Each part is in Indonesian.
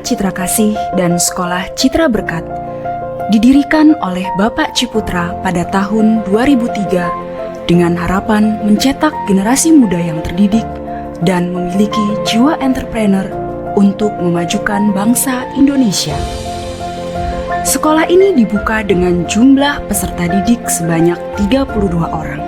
Citra Kasih dan Sekolah Citra Berkat didirikan oleh Bapak Ciputra pada tahun 2003 dengan harapan mencetak generasi muda yang terdidik dan memiliki jiwa entrepreneur untuk memajukan bangsa Indonesia. Sekolah ini dibuka dengan jumlah peserta didik sebanyak 32 orang.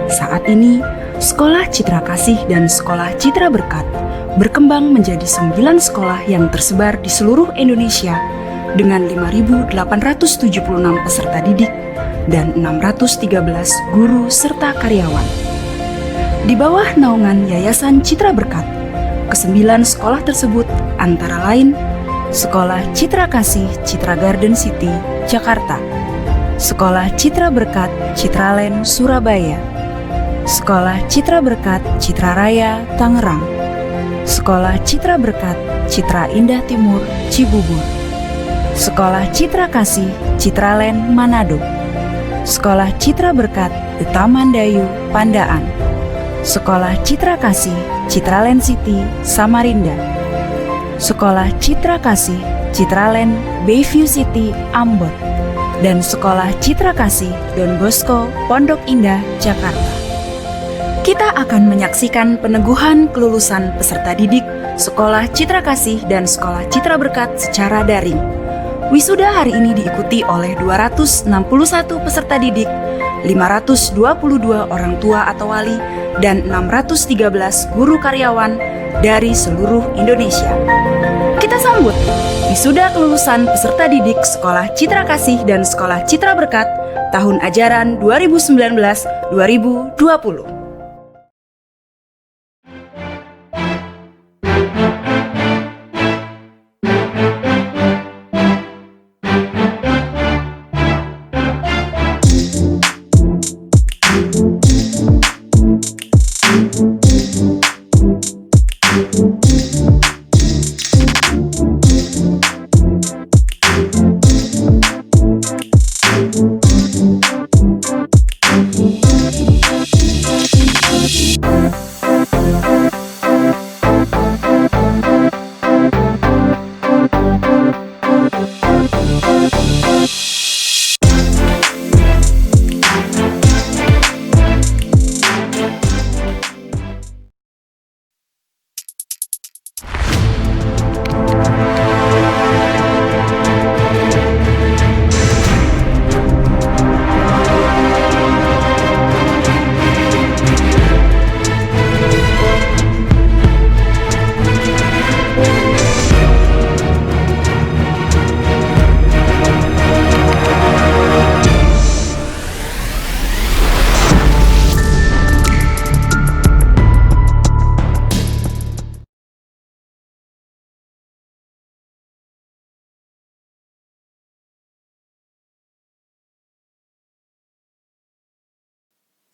Saat ini, Sekolah Citra Kasih dan Sekolah Citra Berkat berkembang menjadi 9 sekolah yang tersebar di seluruh Indonesia dengan 5.876 peserta didik dan 613 guru serta karyawan. Di bawah naungan Yayasan Citra Berkat, ke-9 sekolah tersebut antara lain Sekolah Citra Kasih Citra Garden City, Jakarta, Sekolah Citra Berkat Citraland, Surabaya, Sekolah Citra Berkat Citra Raya, Tangerang, Sekolah Citra Berkat Citra Indah Timur, Cibubur, Sekolah Citra Kasih Citraland, Manado, Sekolah Citra Berkat The Taman Dayu, Pandaan, Sekolah Citra Kasih Citraland City, Samarinda, Sekolah Citra Kasih Citraland Bayview City, Ambon, dan Sekolah Citra Kasih Don Bosco, Pondok Indah, Jakarta. Kita akan menyaksikan peneguhan kelulusan peserta didik Sekolah Citra Kasih dan Sekolah Citra Berkat secara daring. Wisuda hari ini diikuti oleh 261 peserta didik, 522 orang tua atau wali, dan 613 guru karyawan dari seluruh Indonesia. Kita sambut wisuda kelulusan peserta didik Sekolah Citra Kasih dan Sekolah Citra Berkat tahun ajaran 2019-2020.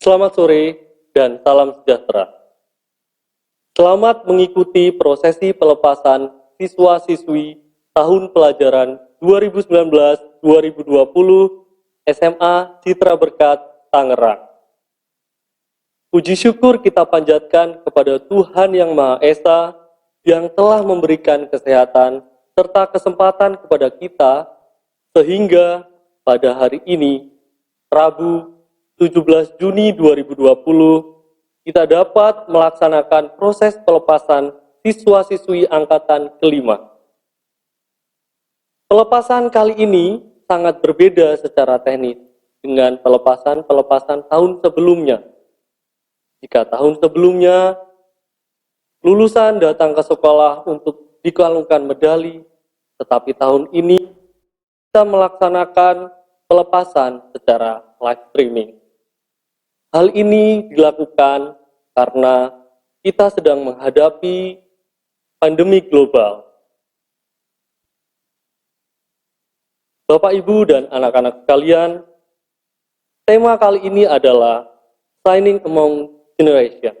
Selamat sore dan salam sejahtera. Selamat mengikuti prosesi pelepasan siswa-siswi tahun pelajaran 2019-2020 SMA Citra Berkat, Tangerang. Puji syukur kita panjatkan kepada Tuhan Yang Maha Esa yang telah memberikan kesehatan serta kesempatan kepada kita sehingga pada hari ini, Rabu 17 Juni 2020, kita dapat melaksanakan proses pelepasan siswa-siswi angkatan kelima. Pelepasan kali ini sangat berbeda secara teknis dengan pelepasan-pelepasan tahun sebelumnya. Jika tahun sebelumnya, lulusan datang ke sekolah untuk dikalungkan medali, tetapi tahun ini kita melaksanakan pelepasan secara live streaming. Hal ini dilakukan karena kita sedang menghadapi pandemi global. Bapak, Ibu, dan anak-anak sekalian, tema kali ini adalah Shining Among Generation.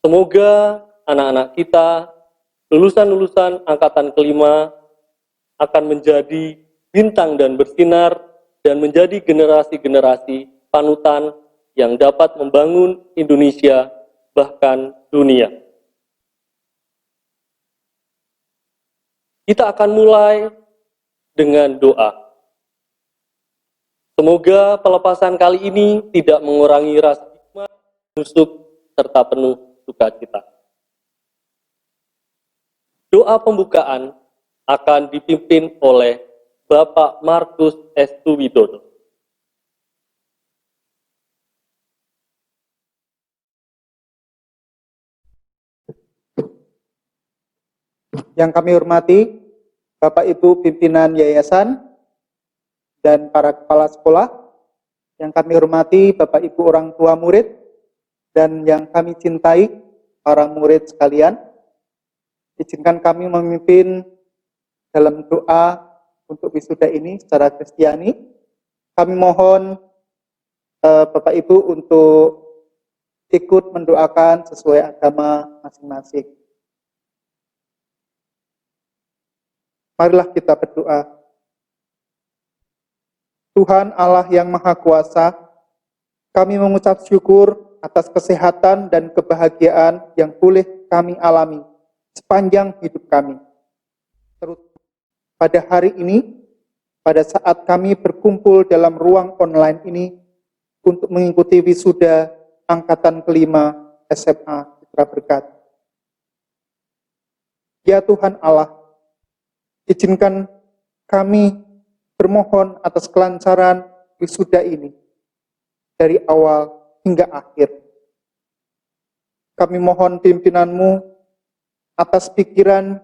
Semoga anak-anak kita, lulusan-lulusan angkatan kelima, akan menjadi bintang dan bersinar dan menjadi generasi-generasi panutan yang dapat membangun Indonesia, bahkan dunia. Kita akan mulai dengan doa. Semoga pelepasan kali ini tidak mengurangi rasa hikmat, nusuk, serta penuh sukacita. Doa pembukaan akan dipimpin oleh Bapak Markus Estuwidodo. Yang kami hormati, Bapak Ibu pimpinan yayasan dan para kepala sekolah, yang kami hormati Bapak Ibu orang tua murid, dan yang kami cintai para murid sekalian, izinkan kami memimpin dalam doa untuk wisuda ini secara Kristiani. Kami mohon Bapak Ibu untuk ikut mendoakan sesuai agama masing-masing. Marilah kita berdoa. Tuhan Allah yang Maha Kuasa, kami mengucap syukur atas kesehatan dan kebahagiaan yang boleh kami alami sepanjang hidup kami. Terutama pada hari ini, pada saat kami berkumpul dalam ruang online ini untuk mengikuti wisuda angkatan kelima SMA Citra Berkat. Ya Tuhan Allah, izinkan kami bermohon atas kelancaran wisuda ini dari awal hingga akhir. Kami mohon pimpinan-Mu atas pikiran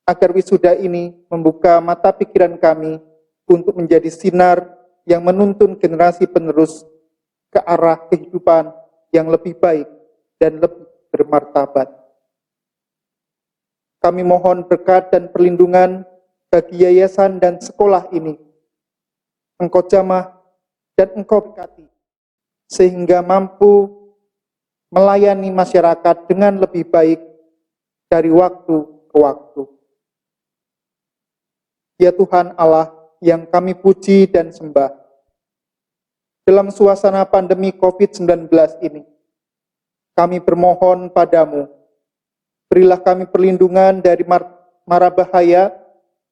agar wisuda ini membuka mata pikiran kami untuk menjadi sinar yang menuntun generasi penerus ke arah kehidupan yang lebih baik dan lebih bermartabat. Kami mohon berkat dan perlindungan bagi yayasan dan sekolah ini. Engkau jamah dan Engkau berkati, sehingga mampu melayani masyarakat dengan lebih baik dari waktu ke waktu. Ya Tuhan Allah yang kami puji dan sembah, dalam suasana pandemi COVID-19 ini, kami bermohon padamu, berilah kami perlindungan dari mara bahaya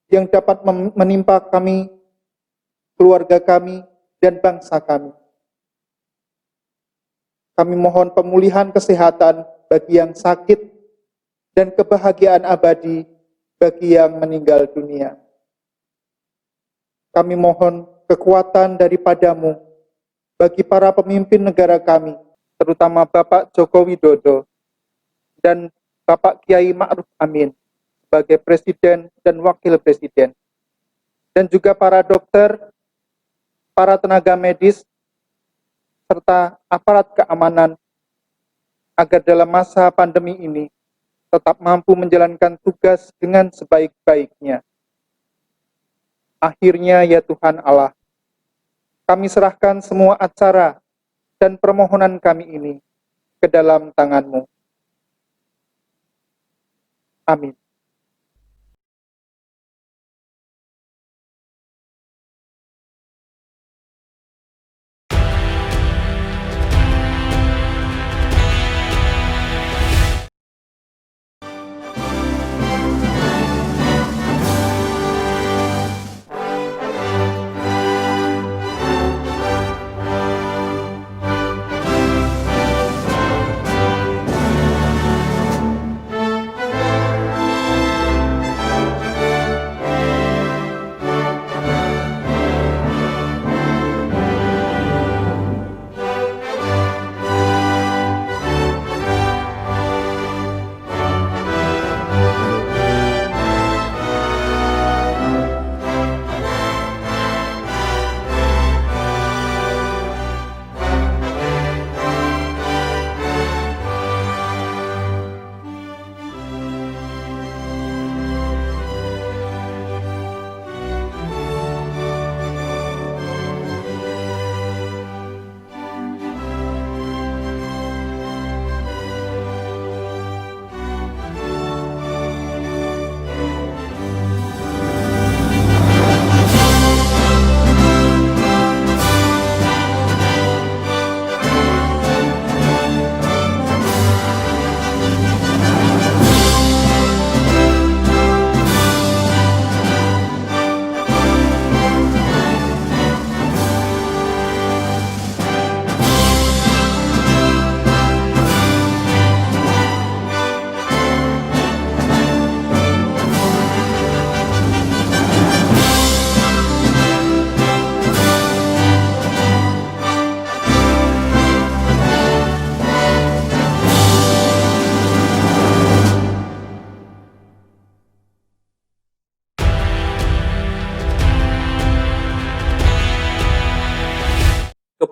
yang dapat menimpa kami, keluarga kami, dan bangsa kami. Kami mohon pemulihan kesehatan bagi yang sakit dan kebahagiaan abadi bagi yang meninggal dunia. Kami mohon kekuatan daripadamu bagi para pemimpin negara kami, terutama Bapak Joko Widodo dan Bapak Kiai Ma'ruf Amin sebagai Presiden dan Wakil Presiden, dan juga para dokter, para tenaga medis, serta aparat keamanan, agar dalam masa pandemi ini tetap mampu menjalankan tugas dengan sebaik-baiknya. Akhirnya, ya Tuhan Allah, kami serahkan semua acara dan permohonan kami ini ke dalam tangan-Mu. Amin.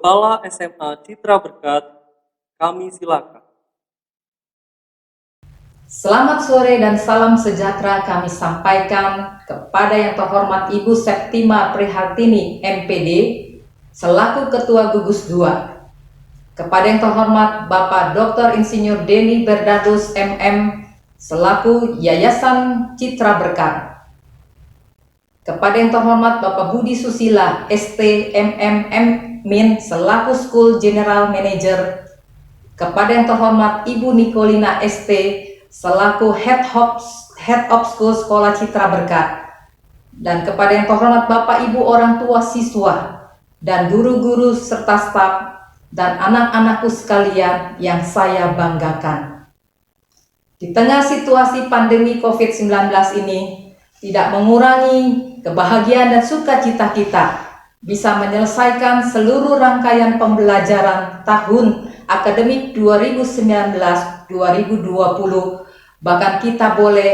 Kepala SMA Citra Berkat, kami silakan. Selamat sore dan salam sejahtera kami sampaikan kepada yang terhormat Ibu Septima Prihartini MPD selaku Ketua Gugus 2, kepada yang terhormat Bapak Dr. Insinyur Denny Bernardus MM selaku Yayasan Citra Berkat, kepada yang terhormat Bapak Budi Susila ST MM Min selaku School General Manager, kepada yang terhormat Ibu Nikolina ST selaku Head of School Sekolah Citra Berkat, dan kepada yang terhormat Bapak Ibu orang tua siswa dan guru-guru serta staf dan anak-anakku sekalian yang saya banggakan. Di tengah situasi pandemi COVID-19 ini tidak mengurangi kebahagiaan dan sukacita kita bisa menyelesaikan seluruh rangkaian pembelajaran tahun akademik 2019-2020. Bahkan kita boleh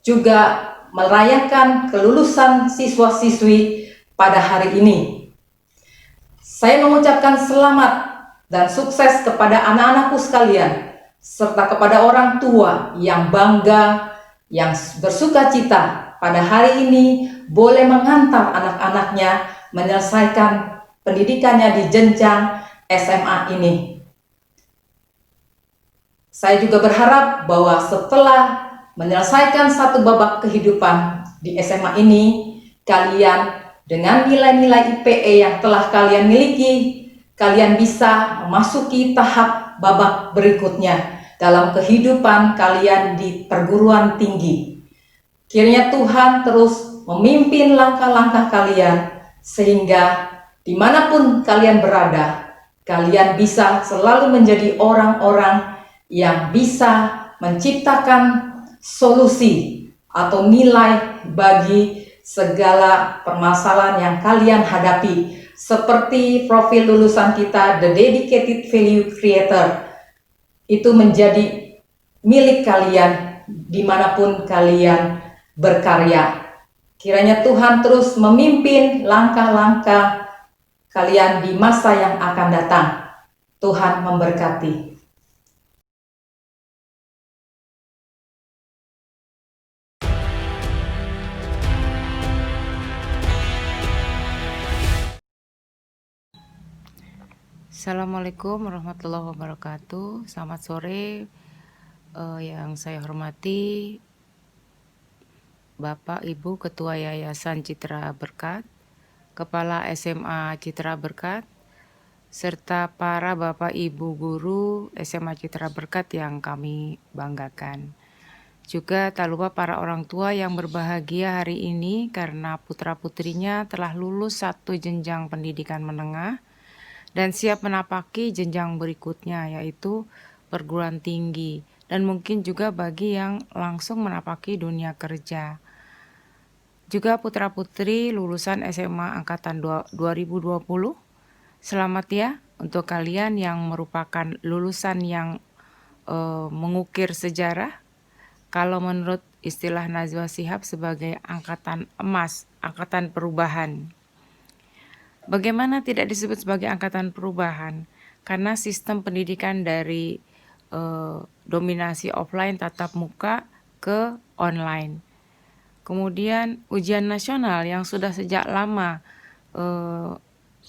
juga merayakan kelulusan siswa-siswi pada hari ini. Saya mengucapkan selamat dan sukses kepada anak-anakku sekalian, serta kepada orang tua yang bangga, yang bersukacita pada hari ini boleh mengantar anak-anaknya menyelesaikan pendidikannya di jenjang SMA ini. Saya juga berharap bahwa setelah menyelesaikan satu babak kehidupan di SMA ini, kalian dengan nilai-nilai IPE yang telah kalian miliki, kalian bisa memasuki tahap babak berikutnya dalam kehidupan kalian di perguruan tinggi. Kiranya Tuhan terus memimpin langkah-langkah kalian, sehingga dimanapun kalian berada, kalian bisa selalu menjadi orang-orang yang bisa menciptakan solusi atau nilai bagi segala permasalahan yang kalian hadapi, seperti profil lulusan kita, The Dedicated Value Creator, itu menjadi milik kalian dimanapun kalian berkarya. Kiranya Tuhan terus memimpin langkah-langkah kalian di masa yang akan datang. Tuhan memberkati. Assalamualaikum warahmatullahi wabarakatuh. Selamat sore, yang saya hormati Bapak Ibu Ketua Yayasan Citra Berkat, Kepala SMA Citra Berkat, serta para Bapak Ibu Guru SMA Citra Berkat yang kami banggakan. Juga tak lupa para orang tua yang berbahagia hari ini karena putra-putrinya telah lulus satu jenjang pendidikan menengah dan siap menapaki jenjang berikutnya, yaitu perguruan tinggi, dan mungkin juga bagi yang langsung menapaki dunia kerja. Juga putra-putri lulusan SMA Angkatan 2020, selamat ya untuk kalian yang merupakan lulusan yang mengukir sejarah. Kalau menurut istilah Najwa Shihab sebagai angkatan emas, angkatan perubahan. Bagaimana tidak disebut sebagai angkatan perubahan? Karena sistem pendidikan dari dominasi offline tatap muka ke online. Kemudian ujian nasional yang sudah sejak lama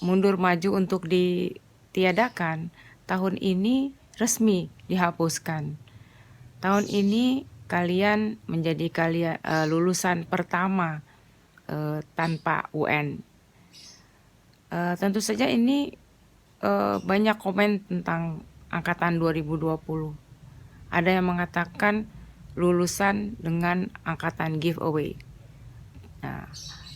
mundur maju untuk ditiadakan, tahun ini resmi dihapuskan. Tahun ini kalian menjadi lulusan pertama tanpa UN. Tentu saja ini banyak komen tentang angkatan 2020. Ada yang mengatakan lulusan dengan angkatan giveaway. Nah,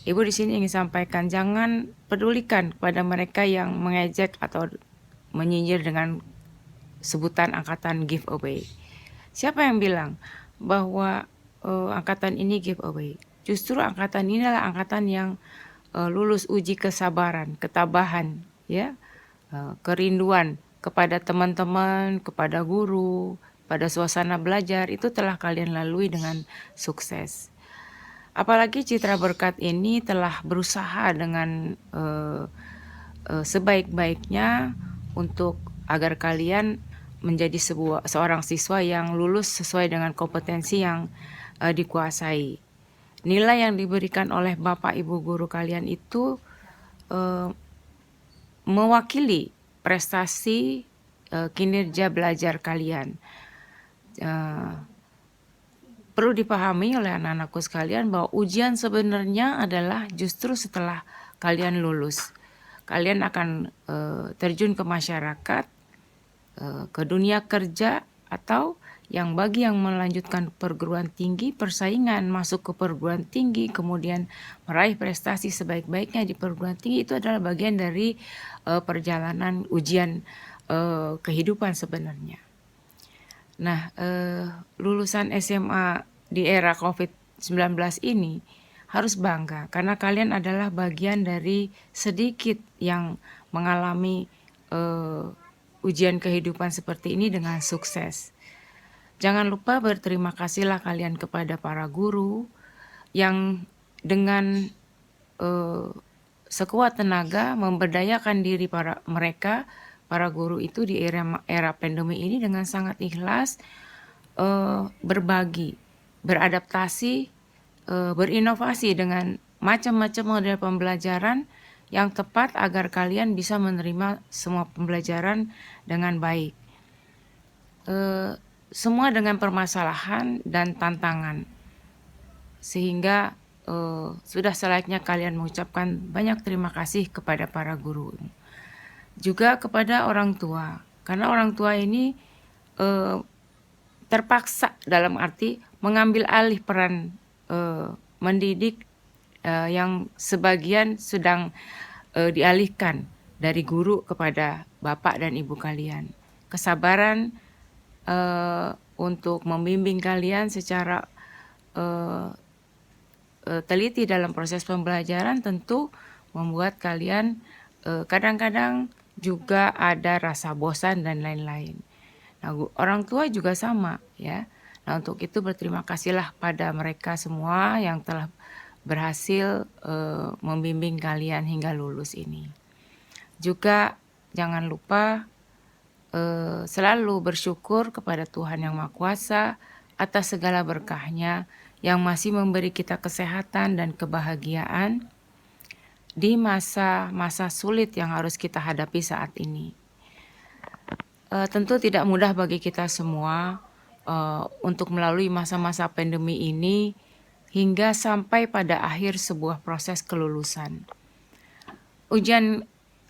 Ibu di sini ingin sampaikan jangan pedulikan kepada mereka yang mengejek atau menyinyir dengan sebutan angkatan giveaway. Siapa yang bilang bahwa angkatan ini giveaway? Justru angkatan ini adalah angkatan yang lulus uji kesabaran, ketabahan, ya, kerinduan kepada teman-teman, kepada guru, pada suasana belajar, itu telah kalian lalui dengan sukses. Apalagi Citra Berkat ini telah berusaha dengan sebaik-baiknya untuk agar kalian menjadi seorang siswa yang lulus sesuai dengan kompetensi yang dikuasai. Nilai yang diberikan oleh Bapak Ibu guru kalian itu mewakili prestasi kinerja belajar kalian. Perlu dipahami oleh anak-anakku sekalian bahwa ujian sebenarnya adalah justru setelah kalian lulus. Kalian akan terjun ke masyarakat, ke dunia kerja, atau yang bagi yang melanjutkan perguruan tinggi, persaingan masuk ke perguruan tinggi, kemudian meraih prestasi sebaik-baiknya di perguruan tinggi, itu adalah bagian dari perjalanan ujian kehidupan sebenarnya. Nah, lulusan SMA di era COVID-19 ini harus bangga karena kalian adalah bagian dari sedikit yang mengalami ujian kehidupan seperti ini dengan sukses. Jangan lupa berterima kasihlah kalian kepada para guru yang dengan sekuat tenaga memberdayakan diri para guru itu di era pandemi ini dengan sangat ikhlas berbagi, beradaptasi, berinovasi dengan macam-macam model pembelajaran yang tepat agar kalian bisa menerima semua pembelajaran dengan baik. Semua dengan permasalahan dan tantangan. Sehingga sudah selayaknya kalian mengucapkan banyak terima kasih kepada para guru. Juga kepada orang tua. Karena orang tua ini terpaksa dalam arti mengambil alih peran mendidik yang sebagian sedang dialihkan dari guru kepada bapak dan ibu kalian. Kesabaran untuk membimbing kalian secara teliti dalam proses pembelajaran tentu membuat kalian kadang-kadang juga ada rasa bosan dan lain-lain. Nah, orang tua juga sama ya. Nah, untuk itu berterima kasihlah pada mereka semua yang telah berhasil membimbing kalian hingga lulus ini. Juga jangan lupa selalu bersyukur kepada Tuhan Yang Maha Kuasa atas segala berkah-Nya yang masih memberi kita kesehatan dan kebahagiaan di masa-masa sulit yang harus kita hadapi saat ini. Tentu tidak mudah bagi kita semua untuk melalui masa-masa pandemi ini hingga sampai pada akhir sebuah proses kelulusan. Ujian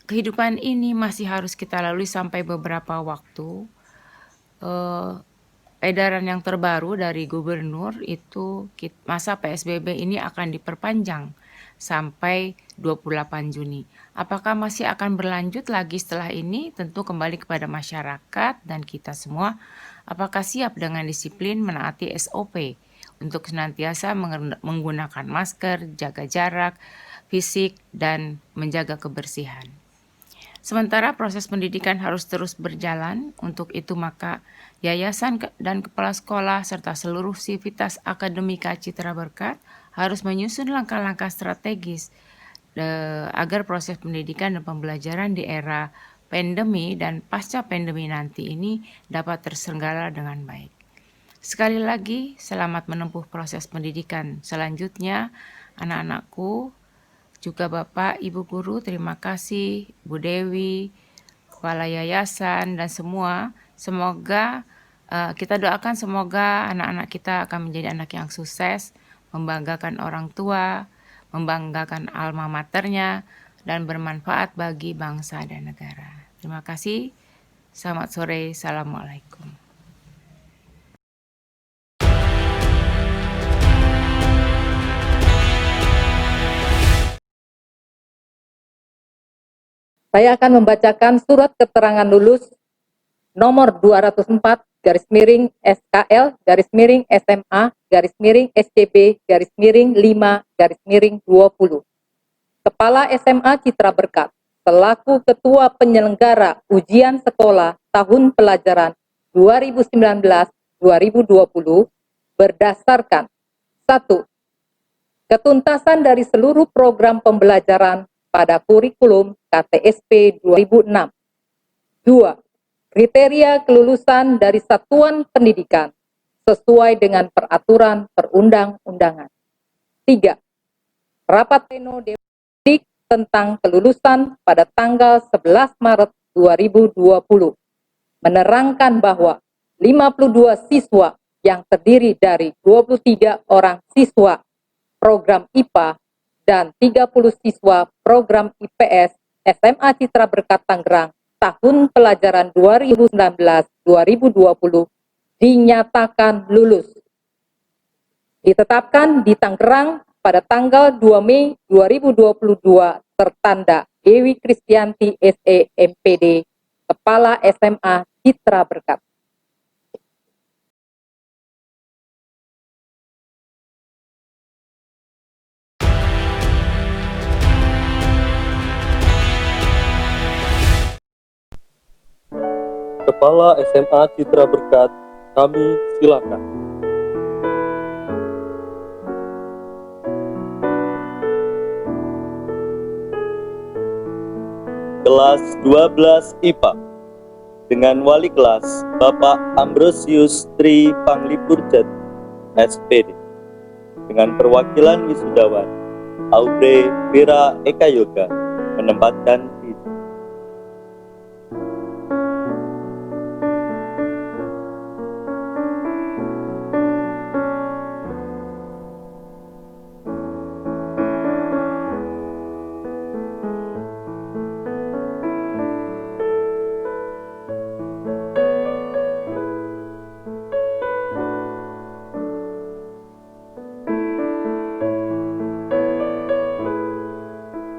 kehidupan ini masih harus kita lalui sampai beberapa waktu. Edaran yang terbaru dari gubernur itu masa PSBB ini akan diperpanjang sampai 28 Juni. Apakah masih akan berlanjut lagi setelah ini? Tentu kembali kepada masyarakat dan kita semua. Apakah siap dengan disiplin menaati SOP untuk senantiasa menggunakan masker, jaga jarak fisik, dan menjaga kebersihan. Sementara proses pendidikan harus terus berjalan, untuk itu maka yayasan dan kepala sekolah serta seluruh sivitas akademika Citra Berkat harus menyusun langkah-langkah strategis agar proses pendidikan dan pembelajaran di era pandemi dan pasca pandemi nanti ini dapat terselenggara dengan baik. Sekali lagi, selamat menempuh proses pendidikan selanjutnya, anak-anakku, juga Bapak, Ibu Guru, terima kasih, Bu Dewi, Kepala Yayasan, dan semua. Semoga kita doakan semoga anak-anak kita akan menjadi anak yang sukses, membanggakan orang tua, membanggakan alma maternya, dan bermanfaat bagi bangsa dan negara. Terima kasih. Selamat sore. Assalamualaikum. Saya akan membacakan surat keterangan lulus nomor 204 SKL SMA SCB 5 20. Kepala SMA Citra Berkat selaku Ketua Penyelenggara Ujian Sekolah Tahun Pelajaran 2019-2020 berdasarkan 1. Ketuntasan dari seluruh program pembelajaran pada kurikulum KTSP 2006. 2. Kriteria kelulusan dari satuan pendidikan sesuai dengan peraturan perundang-undangan. 3. Rapat pleno Dewan Pendidik tentang kelulusan pada tanggal 11 Maret 2020 menerangkan bahwa 52 siswa yang terdiri dari 23 orang siswa program IPA dan 30 siswa program IPS SMA Citra Berkat Tangerang tahun pelajaran 2019-2020 dinyatakan lulus. Ditetapkan di Tangerang pada tanggal 2 Mei 2022 tertanda Dewi Kristianti SE MPD, Kepala SMA Citra Berkat. Kepala SMA Citra Berkat, kami silakan. Kelas 12 IPA dengan wali kelas Bapak Ambrosius Tri Panglipurjat SPD dengan perwakilan wisudawan Aubrey Vira Eka Yoga menempatkan diri.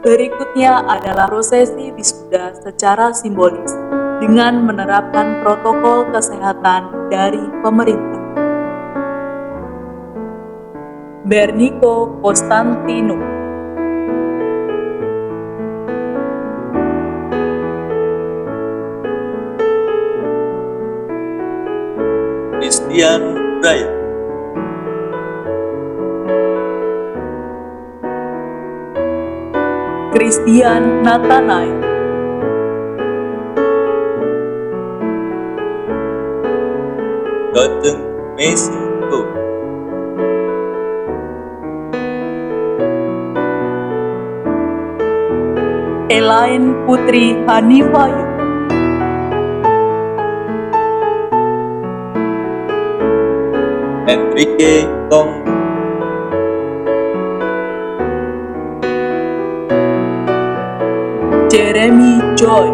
Berikutnya adalah prosesi wisuda secara simbolis dengan menerapkan protokol kesehatan dari pemerintah. Berniko Konstantino, Christian Brian, Christian Nathanael, Goteng Messi Go, Elaine Putri Hanifayu, Enrique Tong, Jeremy Joy,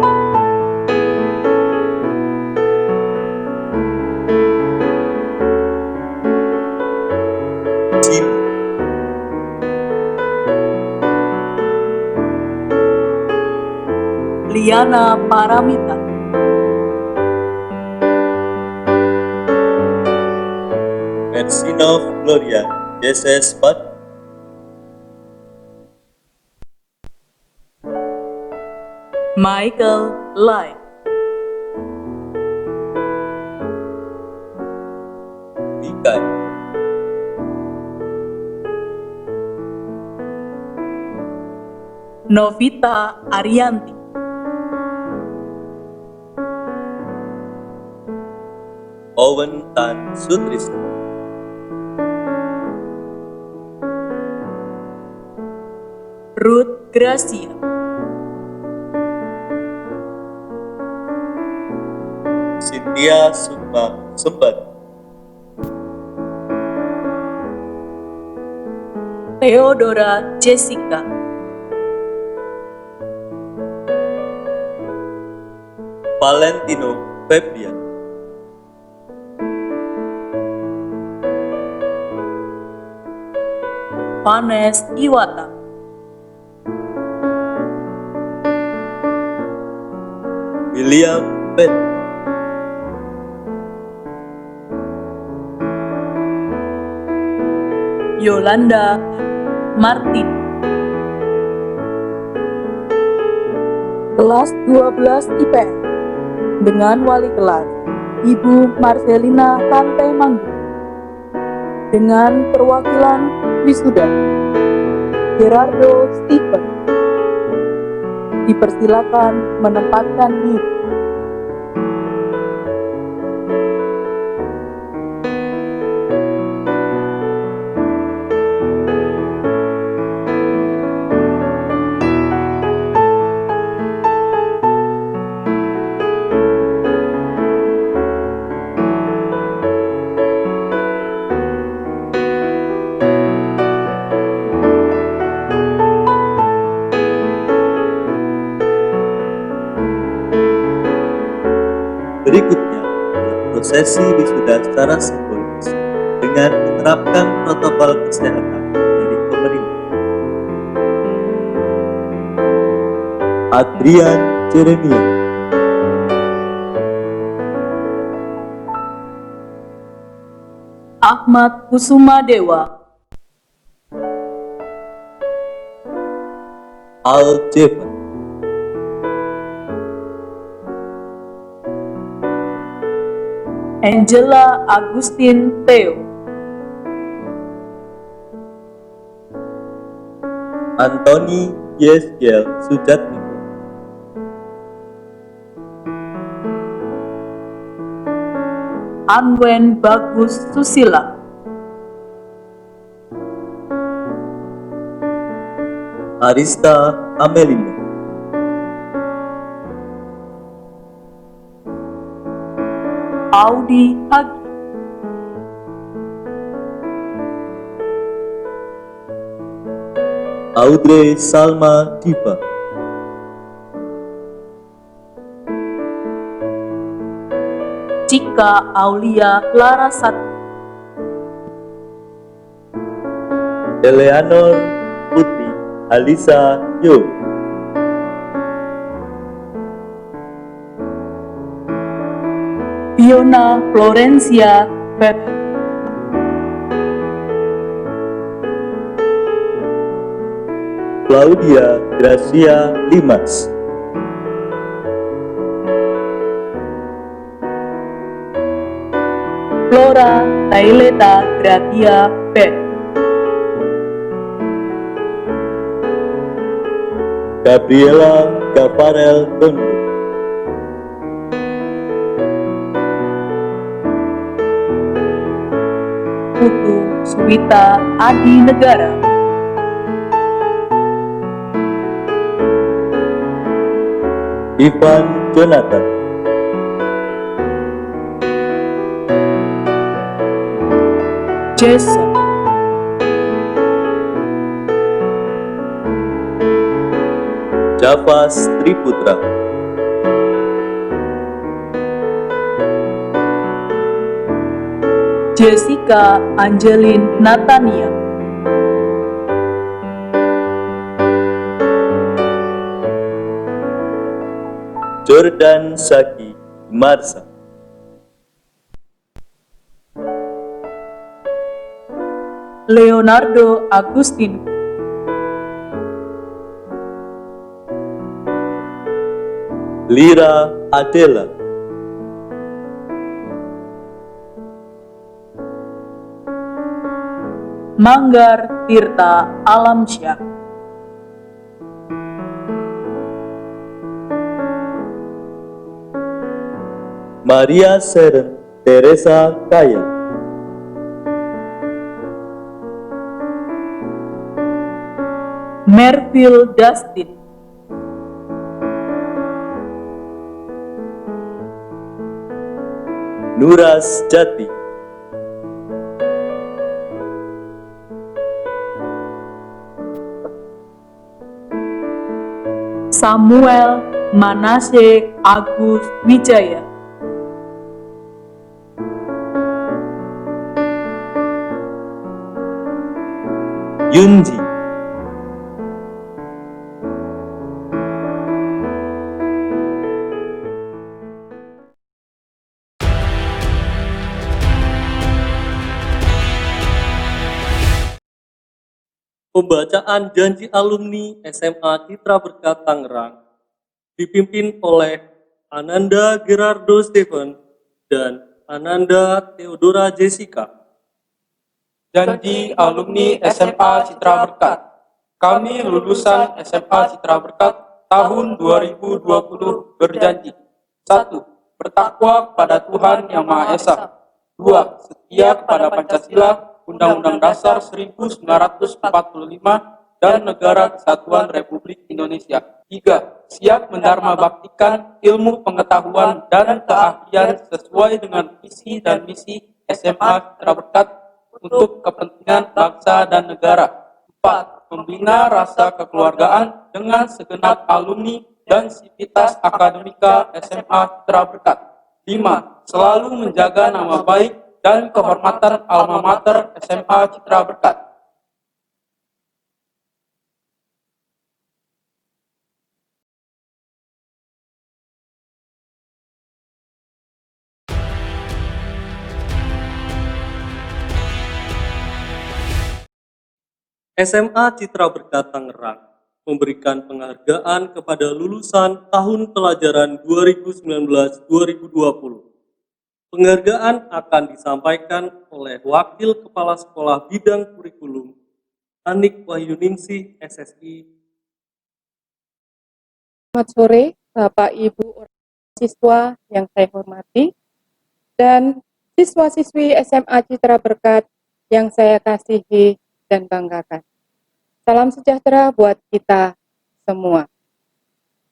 Jim, Liana Paramita, Mersinov Gloria, Yeses Pat, Michael Lai, Vikai, Novita Arianti, Owen Tan Sutrisno, Ruth Gracia, Cynthia Sukma Sembat, Theodora Jessica, Valentino Febrian, Vanes Iwata, William Ben, Yolanda Martin. Kelas 12 IPS dengan wali kelas Ibu Marcelina Kante Manggu dengan perwakilan wisuda Gerardo Stephen, Dipersilakan menempatkan diri. Berikutnya adalah prosesi wisuda secara simbolis dengan menerapkan protokol kesehatan dari pemerintah. Adrian Jeremia, Ahmad Kusuma Dewa, Al Jevan, Angela Agustin Theo, Anthony Yesgiel Sujatmiko, Anwen Bagus Susila, Arista Amelinda, Audi Hagi, Audrey Salma Diva, Cika Aulia Larasati, Eleanor Putri Alisa Yo, Fiona Florencia Pep, Claudia Gracia Limas, Flora Taileta Gratia Pep, Gabriela Gafarel Tondo, Putu Suwita Adi Negara, Ivan Jonathan, Jason, Javas Triputra, Jessica Angelin Natania, Jordan Saki Marsa, Leonardo Agustin, Lira Adela, Manggar Tirta Alamsyah, Maria Seren Teresa Kaya, Merville Dustin, Nuras Jati, Samuel Manase Agus Wijaya, Yunji, Pembacaan janji alumni SMA Citra Berkat Tangerang dipimpin oleh Ananda Gerardo Stephen dan Ananda Theodora Jessica. Janji alumni SMA Citra Berkat. Kami lulusan SMA Citra Berkat tahun 2020 berjanji: 1. Bertakwa kepada Tuhan Yang Maha Esa. 2. Setia kepada Pancasila, Undang-Undang Dasar 1945, dan Negara Kesatuan Republik Indonesia. 3. Siap mendharma baktikan ilmu pengetahuan dan keahlian sesuai dengan visi dan misi SMA Citra Berkat untuk kepentingan bangsa dan negara. 4. Membina rasa kekeluargaan dengan segenap alumni dan sivitas akademika SMA Citra Berkat. 5. Selalu menjaga nama baik dan kehormatan alma mater SMA Citra Berkat. SMA Citra Berkat Tangerang memberikan penghargaan kepada lulusan tahun pelajaran 2019-2020. Penghargaan akan disampaikan oleh Wakil Kepala Sekolah Bidang Kurikulum, Anik Wahyuningsih, SSI. Selamat sore, Bapak Ibu siswa yang saya hormati, dan siswa-siswi SMA Citra Berkat yang saya kasihi dan banggakan. Salam sejahtera buat kita semua.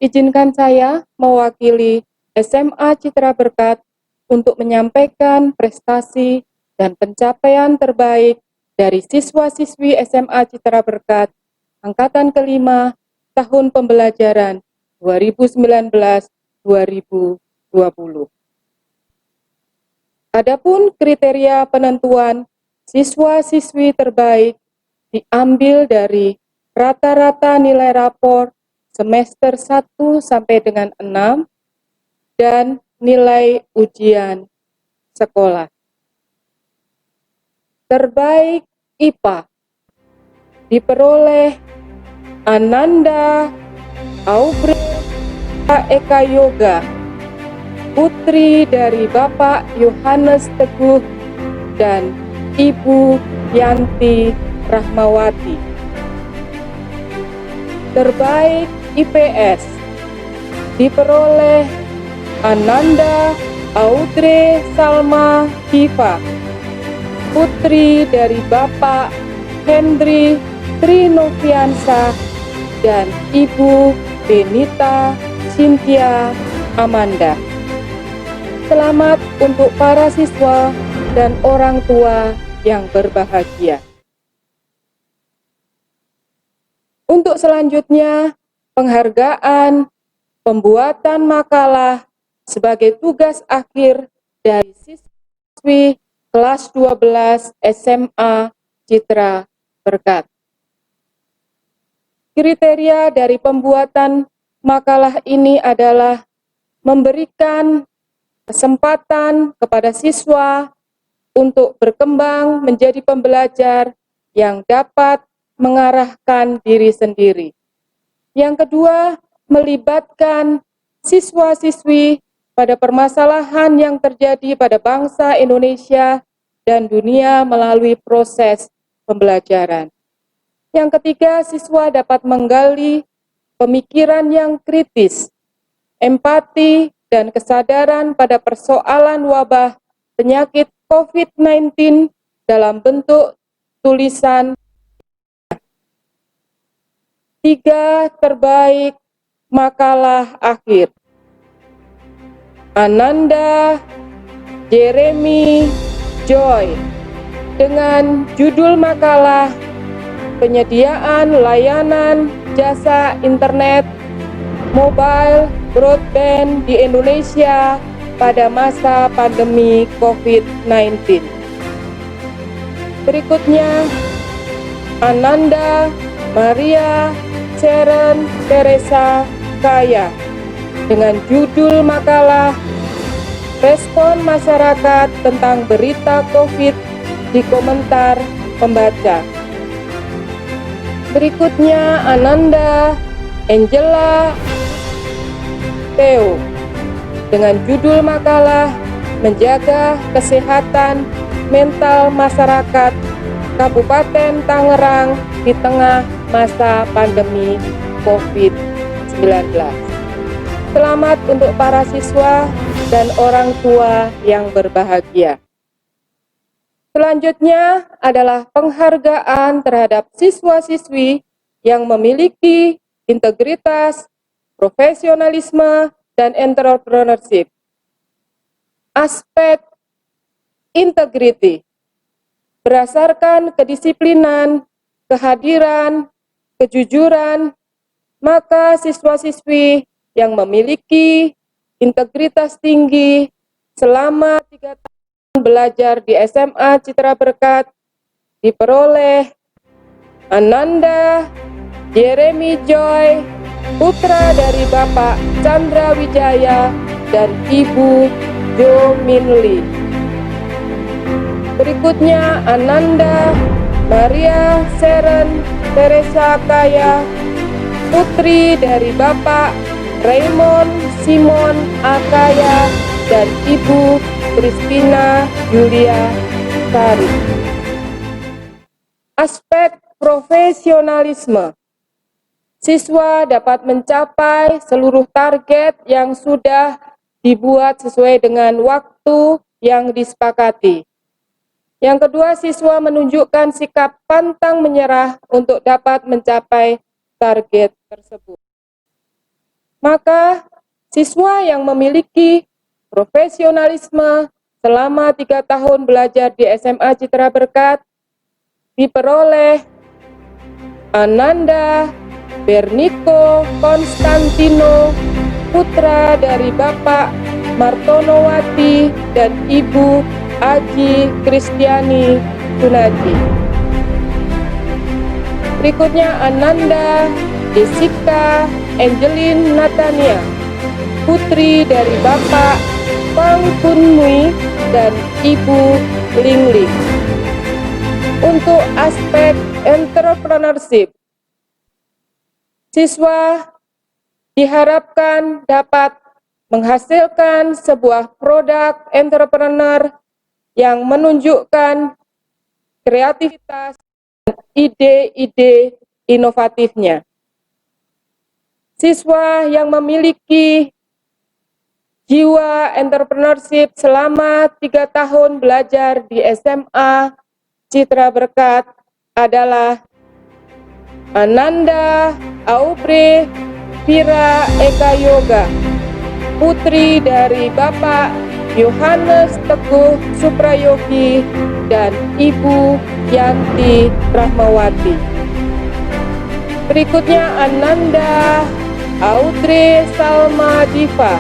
Izinkan saya mewakili SMA Citra Berkat untuk menyampaikan prestasi dan pencapaian terbaik dari siswa-siswi SMA Citra Berkat Angkatan ke-5 tahun pembelajaran 2019-2020. Adapun kriteria penentuan siswa-siswi terbaik diambil dari rata-rata nilai rapor semester 1 sampai dengan 6 dan nilai ujian sekolah. Terbaik IPA diperoleh Ananda Aubrey Eka Yoga, putri dari Bapak Yohanes Teguh dan Ibu Yanti Rahmawati. Terbaik IPS diperoleh Ananda Audrey Salma Hifa, putri dari Bapak Hendri Trinoviansa dan Ibu Benita Cynthia Amanda. Selamat untuk para siswa dan orang tua yang berbahagia. Untuk selanjutnya, penghargaan pembuatan makalah sebagai tugas akhir dari siswi kelas 12 SMA Citra Berkat. Kriteria dari pembuatan makalah ini adalah memberikan kesempatan kepada siswa untuk berkembang menjadi pembelajar yang dapat mengarahkan diri sendiri. Yang kedua, melibatkan siswa-siswi pada permasalahan yang terjadi pada bangsa Indonesia dan dunia melalui proses pembelajaran. Yang ketiga, siswa dapat menggali pemikiran yang kritis, empati, dan kesadaran pada persoalan wabah penyakit COVID-19 dalam bentuk tulisan. 3. Terbaik makalah akhir. Ananda Jeremy Joy dengan judul makalah Penyediaan Layanan Jasa Internet Mobile Broadband di Indonesia pada masa pandemi COVID-19. Berikutnya, Ananda Maria Sharon Teresa Kaya dengan judul makalah Respon Masyarakat tentang Berita COVID di Komentar Pembaca. Berikutnya, Ananda Angela Theo dengan judul makalah Menjaga Kesehatan Mental Masyarakat Kabupaten Tangerang di Tengah Masa Pandemi COVID-19. Selamat untuk para siswa dan orang tua yang berbahagia. Selanjutnya adalah penghargaan terhadap siswa-siswi yang memiliki integritas, profesionalisme, dan entrepreneurship. Aspek integrity berdasarkan kedisiplinan, kehadiran, kejujuran, maka siswa-siswi yang memiliki integritas tinggi selama 3 tahun belajar di SMA Citra Berkat diperoleh Ananda Jeremy Joy, putra dari Bapak Chandra Wijaya dan Ibu Jo Min Lee. Berikutnya Ananda Maria Seren Teresa Kaya, putri dari Bapak Raymond Simon Akaya dan Ibu Christina Julia Sari. Aspek profesionalisme. Siswa dapat mencapai seluruh target yang sudah dibuat sesuai dengan waktu yang disepakati. Yang kedua, siswa menunjukkan sikap pantang menyerah untuk dapat mencapai target tersebut. Maka, siswa yang memiliki profesionalisme selama 3 tahun belajar di SMA Citra Berkat diperoleh Ananda Berniko Konstantino, putra dari Bapak Martonowati dan Ibu Aji Kristiani Sunaji. Berikutnya Ananda Jessica Angelin Natania, putri dari Bapak Pang Kun Mui dan Ibu Ling Ling. Untuk aspek entrepreneurship, siswa diharapkan dapat menghasilkan sebuah produk entrepreneur yang menunjukkan kreativitas dan ide-ide inovatifnya. Siswa yang memiliki jiwa entrepreneurship selama 3 tahun belajar di SMA Citra Berkat adalah Ananda Aubrey Vira Eka Yoga, putri dari Bapak Yohanes Teguh Suprayogi dan Ibu Yanti Rahmawati. Berikutnya Ananda Audrey Salma Diva,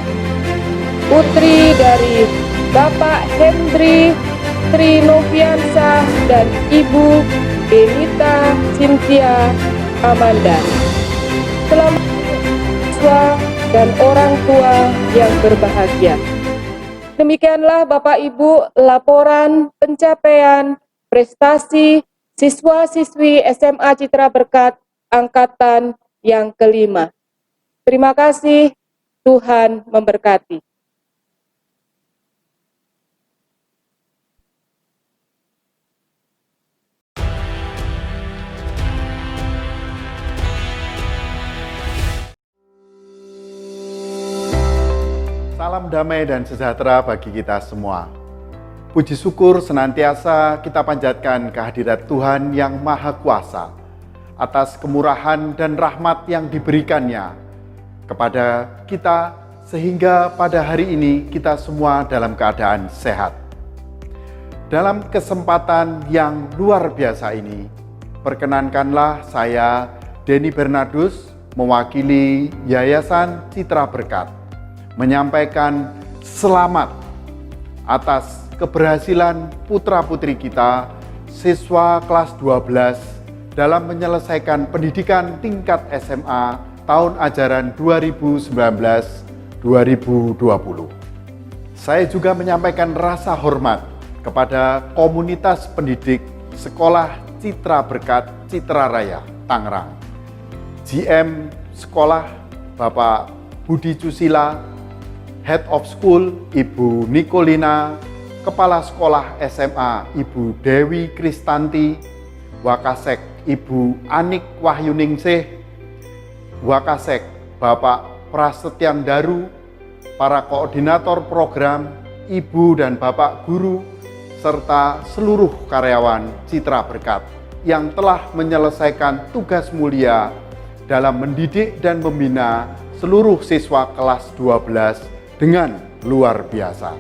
putri dari Bapak Hendri Trinoviansa dan Ibu Benita Cynthia Amanda. Selamat siswa dan orang tua yang berbahagia. Demikianlah Bapak Ibu laporan pencapaian prestasi siswa-siswi SMA Citra Berkat angkatan yang kelima. Terima kasih, Tuhan memberkati. Salam damai dan sejahtera bagi kita semua. Puji syukur senantiasa kita panjatkan kehadirat Tuhan yang Maha Kuasa atas kemurahan dan rahmat yang diberikannya kepada kita sehingga pada hari ini kita semua dalam keadaan sehat. Dalam kesempatan yang luar biasa ini, perkenankanlah saya, Denny Bernardus, mewakili Yayasan Citra Berkat, menyampaikan selamat atas keberhasilan putra-putri kita, siswa kelas 12 dalam menyelesaikan pendidikan tingkat SMA tahun ajaran 2019-2020. Saya juga menyampaikan rasa hormat kepada komunitas pendidik Sekolah Citra Berkat Citra Raya, Tangerang. GM Sekolah Bapak Budi Susila, Head of School Ibu Nikolina, Kepala Sekolah SMA Ibu Dewi Kristanti, Wakasek Ibu Anik Wahyuningsih, Wakasek Bapak Prasetyan Daru, para koordinator program, ibu dan bapak guru, serta seluruh karyawan Citra Berkat yang telah menyelesaikan tugas mulia dalam mendidik dan membina seluruh siswa kelas 12 dengan luar biasa.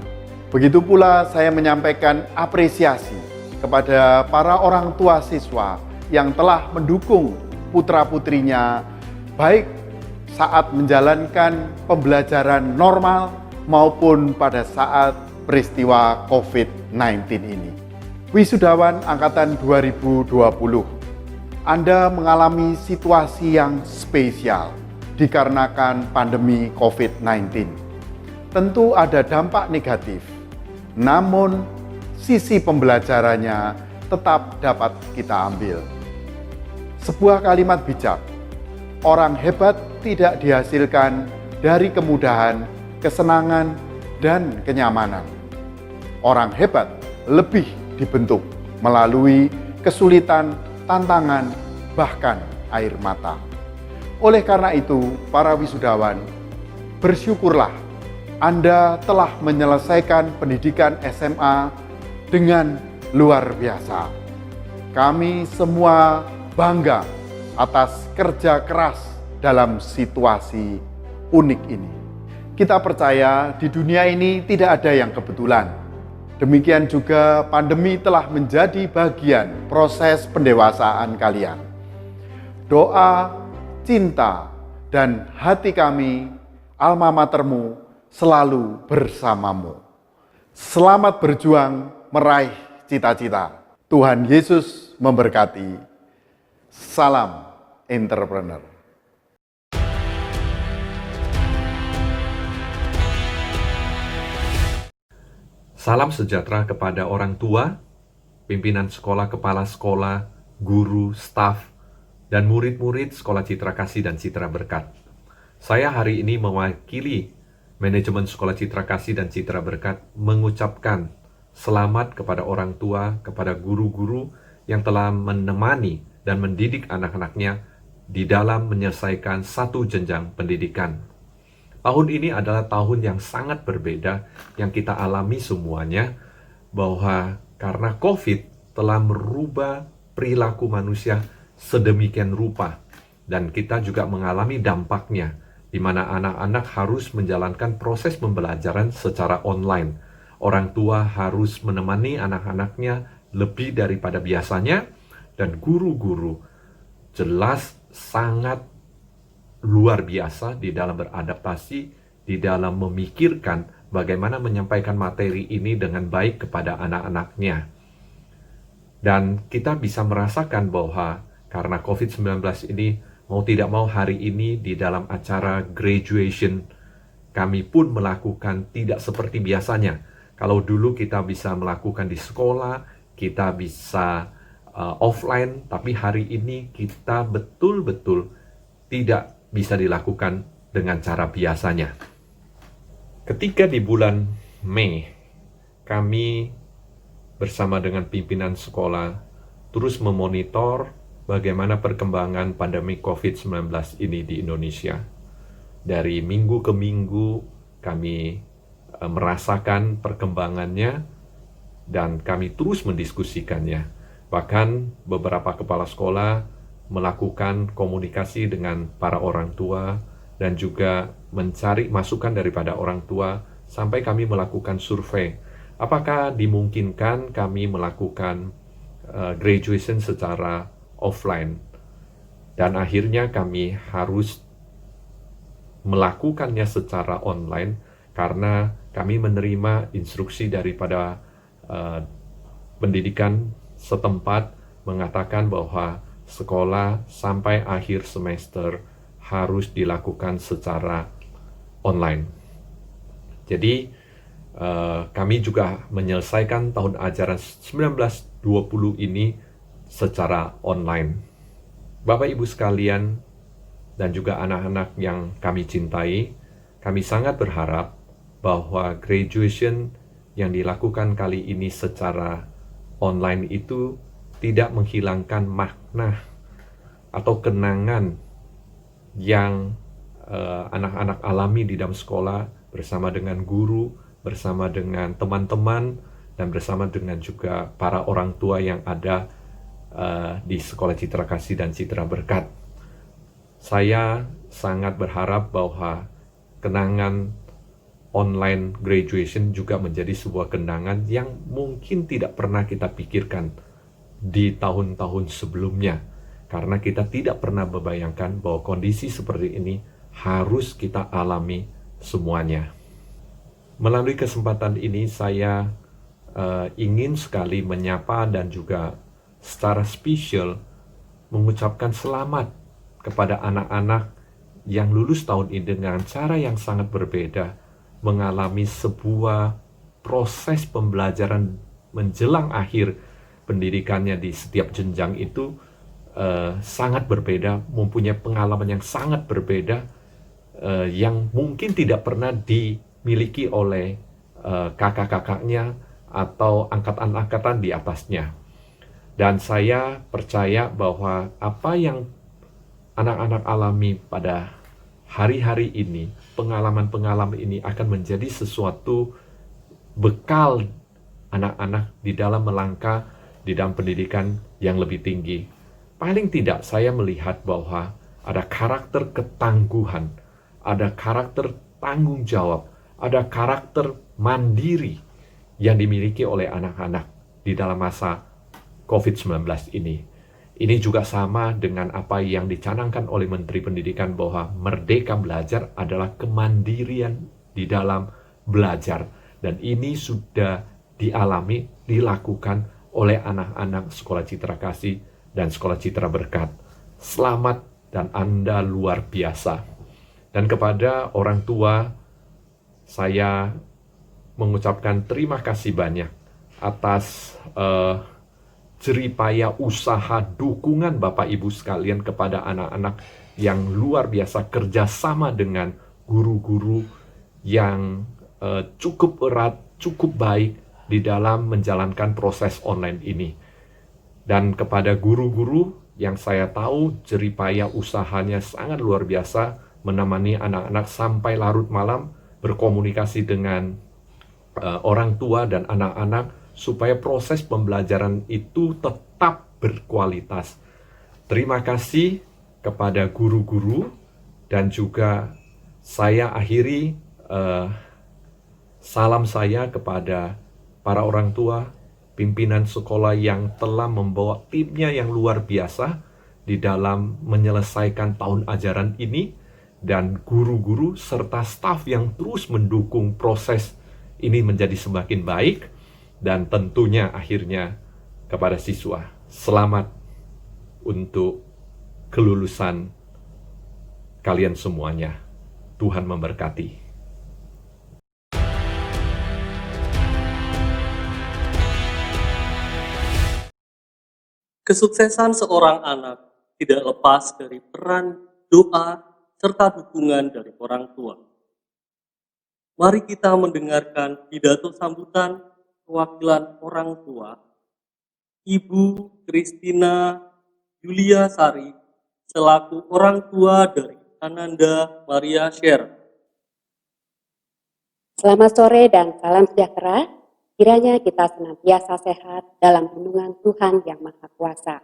Begitu pula saya menyampaikan apresiasi kepada para orang tua siswa yang telah mendukung putra-putrinya baik saat menjalankan pembelajaran normal maupun pada saat peristiwa COVID-19 ini. Wisudawan Angkatan 2020, Anda mengalami situasi yang spesial dikarenakan pandemi COVID-19. Tentu ada dampak negatif, namun sisi pembelajarannya tetap dapat kita ambil. Sebuah kalimat bijak, orang hebat tidak dihasilkan dari kemudahan, kesenangan, dan kenyamanan. Orang hebat lebih dibentuk melalui kesulitan, tantangan, bahkan air mata. Oleh karena itu, para wisudawan, bersyukurlah Anda telah menyelesaikan pendidikan SMA dengan luar biasa. Kami semua bangga atas kerja keras dalam situasi unik ini. Kita percaya di dunia ini tidak ada yang kebetulan. Demikian juga pandemi telah menjadi bagian proses pendewasaan kalian. Doa, cinta, dan hati kami, alma matermu, selalu bersamamu. Selamat berjuang meraih cita-cita. Tuhan Yesus memberkati. Salam entrepreneur. Salam sejahtera kepada orang tua, pimpinan sekolah, kepala sekolah, guru, staf, dan murid-murid Sekolah Citra Kasih dan Citra Berkat. Saya hari ini mewakili manajemen Sekolah Citra Kasih dan Citra Berkat mengucapkan selamat kepada orang tua, kepada guru-guru yang telah menemani dan mendidik anak-anaknya di dalam menyelesaikan satu jenjang pendidikan. Tahun ini adalah tahun yang sangat berbeda yang kita alami semuanya, bahwa karena COVID telah merubah perilaku manusia sedemikian rupa, dan kita juga mengalami dampaknya, di mana anak-anak harus menjalankan proses pembelajaran secara online. Orang tua harus menemani anak-anaknya lebih daripada biasanya, dan guru-guru jelas sangat luar biasa di dalam beradaptasi, di dalam memikirkan bagaimana menyampaikan materi ini dengan baik kepada anak-anaknya. Dan kita bisa merasakan bahwa karena COVID-19 ini, mau tidak mau hari ini di dalam acara graduation, kami pun melakukan tidak seperti biasanya. Kalau dulu kita bisa melakukan di sekolah, kita bisa offline, tapi hari ini kita betul-betul tidak bisa dilakukan dengan cara biasanya. Ketika di bulan Mei, kami bersama dengan pimpinan sekolah terus memonitor bagaimana perkembangan pandemi COVID-19 ini di Indonesia. Dari minggu ke minggu kami merasakan perkembangannya dan kami terus mendiskusikannya. Bahkan beberapa kepala sekolah melakukan komunikasi dengan para orang tua dan juga mencari masukan daripada orang tua sampai kami melakukan survei. Apakah dimungkinkan kami melakukan graduation secara offline? Dan akhirnya kami harus melakukannya secara online karena kami menerima instruksi daripada pendidikan setempat mengatakan bahwa sekolah sampai akhir semester harus dilakukan secara online. Jadi kami juga menyelesaikan tahun ajaran 1920 ini secara online. Bapak Ibu sekalian dan juga anak-anak yang kami cintai, kami sangat berharap bahwa graduation yang dilakukan kali ini secara online itu tidak menghilangkan makna atau kenangan yang anak-anak alami di dalam sekolah bersama dengan guru, bersama dengan teman-teman, dan bersama dengan juga para orang tua yang ada di Sekolah Citra Kasih dan Citra Berkat. Saya sangat berharap bahwa kenangan online graduation juga menjadi sebuah kenangan yang mungkin tidak pernah kita pikirkan di tahun-tahun sebelumnya, karena kita tidak pernah membayangkan bahwa kondisi seperti ini harus kita alami semuanya. Melalui kesempatan ini saya ingin sekali menyapa dan juga secara spesial mengucapkan selamat kepada anak-anak yang lulus tahun ini dengan cara yang sangat berbeda, mengalami sebuah proses pembelajaran menjelang akhir pendidikannya di setiap jenjang itu sangat berbeda, mempunyai pengalaman yang sangat berbeda, yang mungkin tidak pernah dimiliki oleh kakak-kakaknya atau angkatan-angkatan di atasnya. Dan saya percaya bahwa apa yang anak-anak alami pada hari-hari ini, pengalaman-pengalaman ini akan menjadi sesuatu bekal anak-anak di dalam melangkah di dalam pendidikan yang lebih tinggi. Paling tidak saya melihat bahwa ada karakter ketangguhan, ada karakter tanggung jawab, ada karakter mandiri yang dimiliki oleh anak-anak di dalam masa COVID-19 ini. Ini juga sama dengan apa yang dicanangkan oleh Menteri Pendidikan bahwa merdeka belajar adalah kemandirian di dalam belajar. Dan ini sudah dialami, dilakukan oleh anak-anak Sekolah Citra Kasih dan Sekolah Citra Berkat. Selamat dan Anda luar biasa. Dan kepada orang tua, saya mengucapkan terima kasih banyak atas jeripaya usaha dukungan Bapak Ibu sekalian kepada anak-anak yang luar biasa, kerjasama dengan guru-guru yang cukup erat, cukup baik di dalam menjalankan proses online ini. Dan kepada guru-guru yang saya tahu jeripaya usahanya sangat luar biasa, menemani anak-anak sampai larut malam, berkomunikasi dengan orang tua dan anak-anak, supaya proses pembelajaran itu tetap berkualitas. Terima kasih kepada guru-guru, dan juga saya akhiri salam saya kepada para orang tua, pimpinan sekolah yang telah membawa timnya yang luar biasa di dalam menyelesaikan tahun ajaran ini, dan guru-guru serta staf yang terus mendukung proses ini menjadi semakin baik. Dan tentunya akhirnya kepada siswa, selamat untuk kelulusan kalian semuanya. Tuhan memberkati. Kesuksesan seorang anak tidak lepas dari peran doa serta dukungan dari orang tua. Mari kita mendengarkan pidato sambutan perwakilan orang tua, Ibu Christina Yulia Sari, selaku orang tua dari Ananda Maria Sher. Selamat sore dan salam sejahtera. Kiranya kita senantiasa sehat dalam lindungan Tuhan yang Maha Kuasa.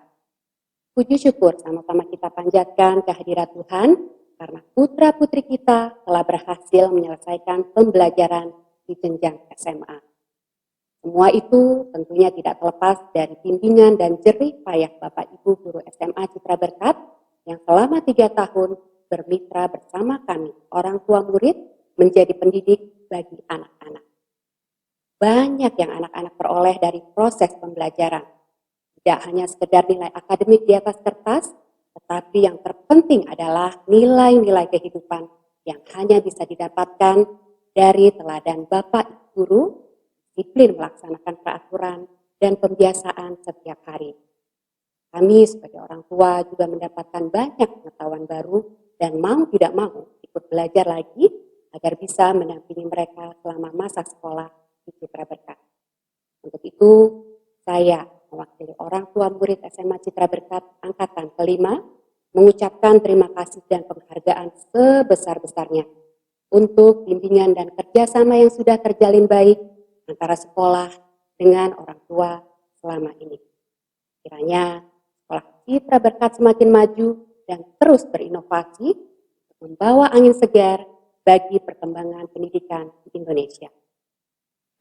Puji syukur sama-sama kita panjatkan kehadirat Tuhan karena putra-putri kita telah berhasil menyelesaikan pembelajaran di jenjang SMA. Semua itu tentunya tidak terlepas dari bimbingan dan jerih payah Bapak Ibu Guru SMA Citra Berkat yang selama 3 tahun bermitra bersama kami, orang tua murid, menjadi pendidik bagi anak-anak. Banyak yang anak-anak peroleh dari proses pembelajaran. Tidak hanya sekedar nilai akademik di atas kertas, tetapi yang terpenting adalah nilai-nilai kehidupan yang hanya bisa didapatkan dari teladan Bapak Ibu Guru, disiplin melaksanakan peraturan, dan pembiasaan setiap hari. Kami sebagai orang tua juga mendapatkan banyak pengetahuan baru dan mau tidak mau ikut belajar lagi agar bisa mendampingi mereka selama masa sekolah di Citra Berkat. Untuk itu, saya mewakili orang tua murid SMA Citra Berkat Angkatan ke-5 mengucapkan terima kasih dan penghargaan sebesar-besarnya untuk bimbingan dan kerjasama yang sudah terjalin baik antara sekolah dengan orang tua selama ini. Kiranya Sekolah Citra Berkat semakin maju dan terus berinovasi untuk membawa angin segar bagi perkembangan pendidikan di Indonesia.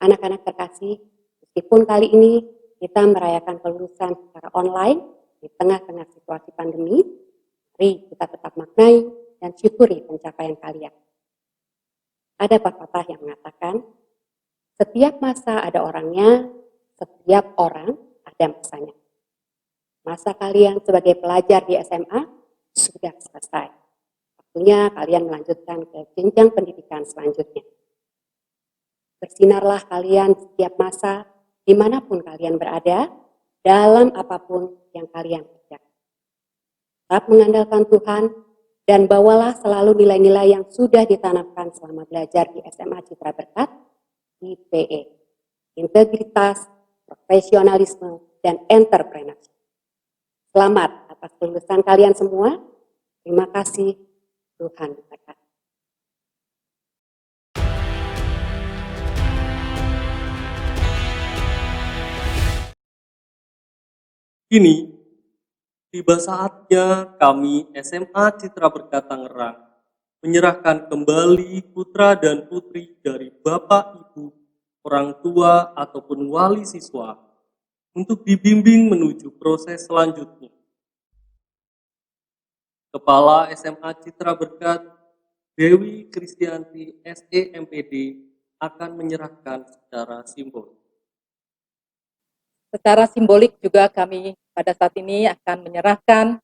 Anak-anak terkasih, meskipun kali ini kita merayakan kelulusan secara online di tengah-tengah situasi pandemi, mari kita tetap maknai dan syukuri pencapaian kalian. Ada pepatah yang mengatakan, setiap masa ada orangnya, setiap orang ada masanya. Masa kalian sebagai pelajar di SMA sudah selesai. Waktunya kalian melanjutkan ke jenjang pendidikan selanjutnya. Bersinarlah kalian setiap masa, dimanapun kalian berada, dalam apapun yang kalian kerjakan. Tetap mengandalkan Tuhan, dan bawalah selalu nilai-nilai yang sudah ditanamkan selama belajar di SMA Citra Berkat, IPE. Integritas, profesionalisme, dan entrepreneurship. Selamat atas kelulusan kalian semua. Terima kasih. Tuhan memberkati. Kini, tiba saatnya kami SMA Citra Berkat Tangerang menyerahkan kembali putra dan putri dari Bapak, Ibu, orang tua, ataupun wali siswa untuk dibimbing menuju proses selanjutnya. Kepala SMA Citra Berkat, Dewi Kristianti SEMPD, akan menyerahkan secara simbolis. Secara simbolik juga kami pada saat ini akan menyerahkan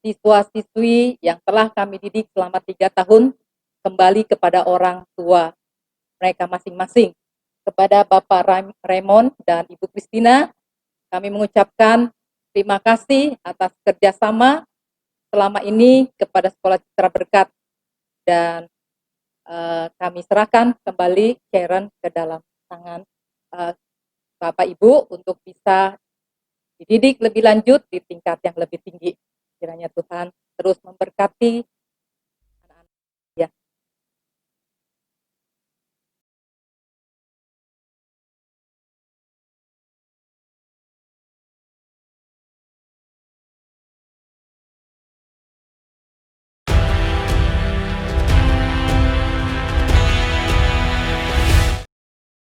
siswa-siswi yang telah kami didik selama 3 tahun kembali kepada orang tua mereka masing-masing. Kepada Bapak Raymond dan Ibu Kristina, kami mengucapkan terima kasih atas kerjasama selama ini kepada Sekolah Citra Berkat, dan kami serahkan kembali Karen ke dalam tangan Bapak Ibu untuk bisa dididik lebih lanjut di tingkat yang lebih tinggi. Kiranya Tuhan terus memberkati anak-anak ya.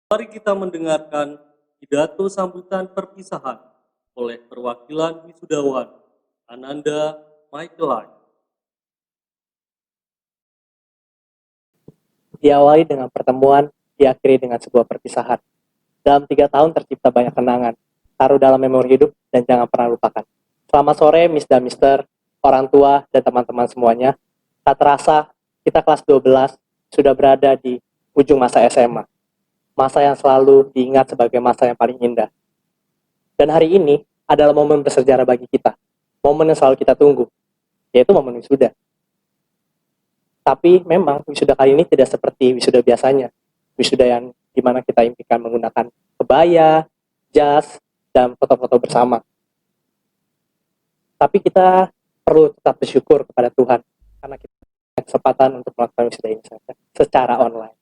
Mari kita mendengarkan pidato sambutan perpisahan oleh perwakilan wisudawan Ananda Michaelai. Diawali dengan pertemuan, diakhiri dengan sebuah perpisahan. Dalam 3 tahun tercipta banyak kenangan, taruh dalam memori hidup dan jangan pernah lupakan. Selamat sore Miss dan Mister, orang tua dan teman-teman semuanya. Tak terasa, kita kelas 12 sudah berada di ujung masa SMA. Masa yang selalu diingat sebagai masa yang paling indah. Dan hari ini adalah momen bersejarah bagi kita. Momen yang selalu kita tunggu, yaitu momen wisuda. Tapi memang wisuda kali ini tidak seperti wisuda biasanya. Wisuda yang dimana kita impikan menggunakan kebaya, jas, dan foto-foto bersama. Tapi kita perlu tetap bersyukur kepada Tuhan, karena kita punya kesempatan untuk melakukan wisuda ini secara online.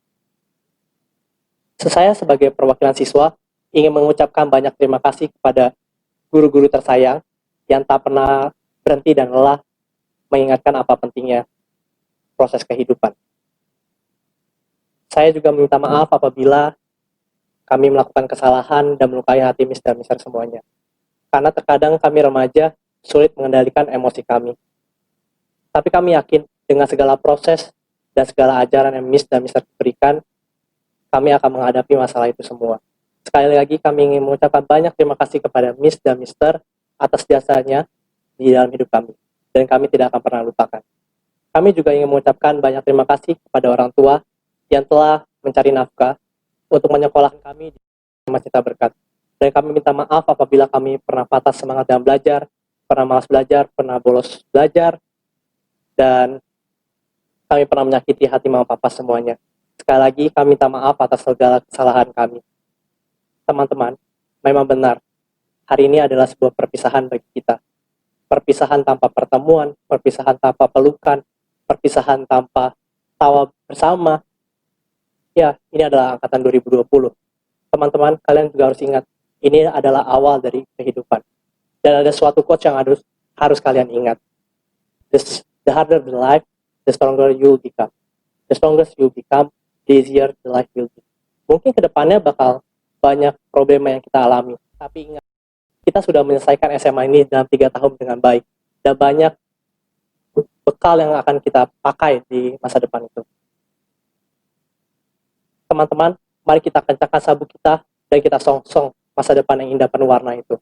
Saya sebagai perwakilan siswa ingin mengucapkan banyak terima kasih kepada guru-guru tersayang yang tak pernah berhenti dan lelah mengingatkan apa pentingnya proses kehidupan. Saya juga meminta maaf apabila kami melakukan kesalahan dan melukai hati Miss dan Mister semuanya. Karena terkadang kami remaja sulit mengendalikan emosi kami. Tapi kami yakin dengan segala proses dan segala ajaran yang Miss dan Mister berikan, kami akan menghadapi masalah itu semua. Sekali lagi kami ingin mengucapkan banyak terima kasih kepada Miss dan Mister atas jasanya di dalam hidup kami. Dan kami tidak akan pernah lupakan. Kami juga ingin mengucapkan banyak terima kasih kepada orang tua yang telah mencari nafkah untuk menyekolahkan kami di SMA Citra Berkat. Dan kami minta maaf apabila kami pernah patah semangat dalam belajar, pernah malas belajar, pernah bolos belajar, dan kami pernah menyakiti hati mama papa semuanya. Sekali lagi kami minta maaf atas segala kesalahan kami. Teman-teman, memang benar, hari ini adalah sebuah perpisahan bagi kita. perpisahan tanpa pertemuan, perpisahan tanpa pelukan, perpisahan tanpa tawa bersama. Ya, ini adalah angkatan 2020. Teman-teman, kalian juga harus ingat, ini adalah awal dari kehidupan. Dan ada suatu quote yang harus kalian ingat. The harder the life, the stronger you become. The strongest you become, the easier the life will be. Mungkin kedepannya bakal banyak problema yang kita alami. Tapi ingat, kita sudah menyelesaikan SMA ini dalam 3 tahun dengan baik. Dan banyak bekal yang akan kita pakai di masa depan itu. Teman-teman, mari kita kencangkan sabuk kita dan kita song-song masa depan yang indah penuh warna itu.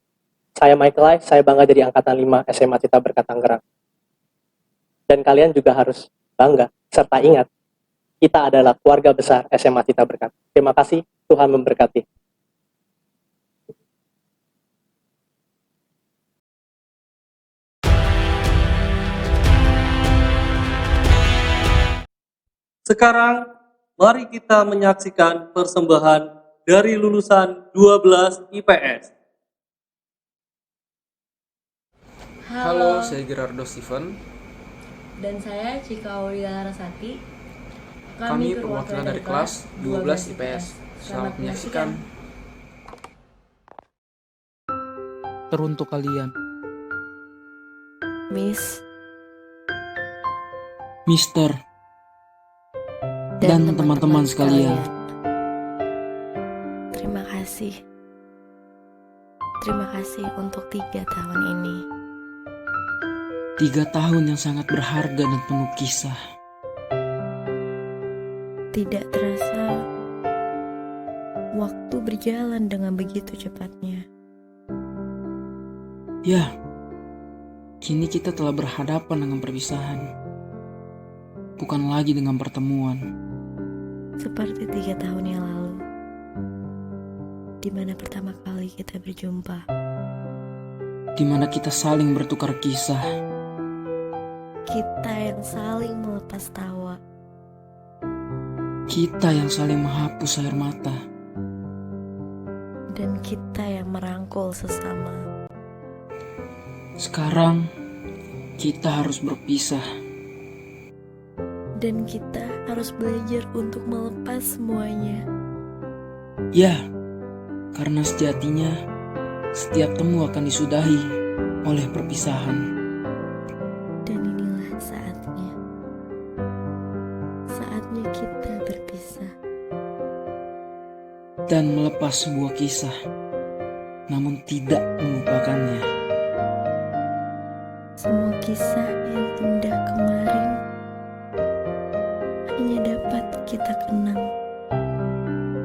Saya Michael Lai, saya bangga jadi angkatan 5 SMA Citra Berkat Tangerang. Dan kalian juga harus bangga, serta ingat, kita adalah keluarga besar SMA Citra Berkat. Terima kasih, Tuhan memberkati. Sekarang, mari kita menyaksikan persembahan dari lulusan 12 IPS. Halo, saya Gerardo Steven. Dan saya Cika Aulia Larasati. Kami perwakilan dari kelas 12 IPS. Selamat menyaksikan. Teruntuk kalian, Miss, Mister, dan teman-teman sekalian. Terima kasih. Terima kasih untuk 3 tahun ini. 3 tahun yang sangat berharga dan penuh kisah. Tidak terasa, waktu berjalan dengan begitu cepatnya. Ya, kini kita telah berhadapan dengan perpisahan. Bukan lagi dengan pertemuan. Seperti 3 tahun yang lalu, di mana pertama kali kita berjumpa. Di mana kita saling bertukar kisah. Kita yang saling melepas tawa. Kita yang saling menghapus air mata. Dan kita yang merangkul sesama. Sekarang, kita harus berpisah. Dan kita harus belajar untuk melepas semuanya. Ya, karena sejatinya setiap temu akan disudahi oleh perpisahan. Dan inilah saatnya. Saatnya kita berpisah. Dan melepas sebuah kisah, namun tidak melupakannya. Semua kisah yang indah kemarin hanya dapat kita kenang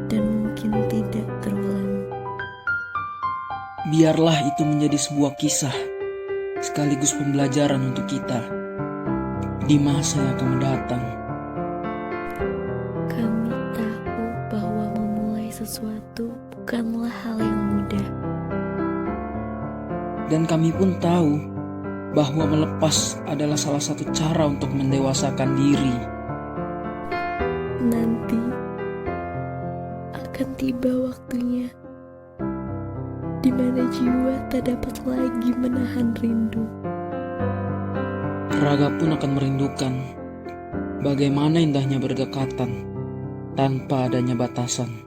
dan mungkin tidak terulang. Biarlah itu menjadi sebuah kisah sekaligus pembelajaran untuk kita di masa yang akan mendatang. Kami tahu bahwa memulai sesuatu bukanlah hal yang mudah. Dan kami pun tahu bahwa melepas adalah salah satu cara untuk mendewasakan diri. Nanti akan tiba waktunya di mana jiwa tak dapat lagi menahan rindu. Raga pun akan merindukan bagaimana indahnya berdekatan tanpa adanya batasan.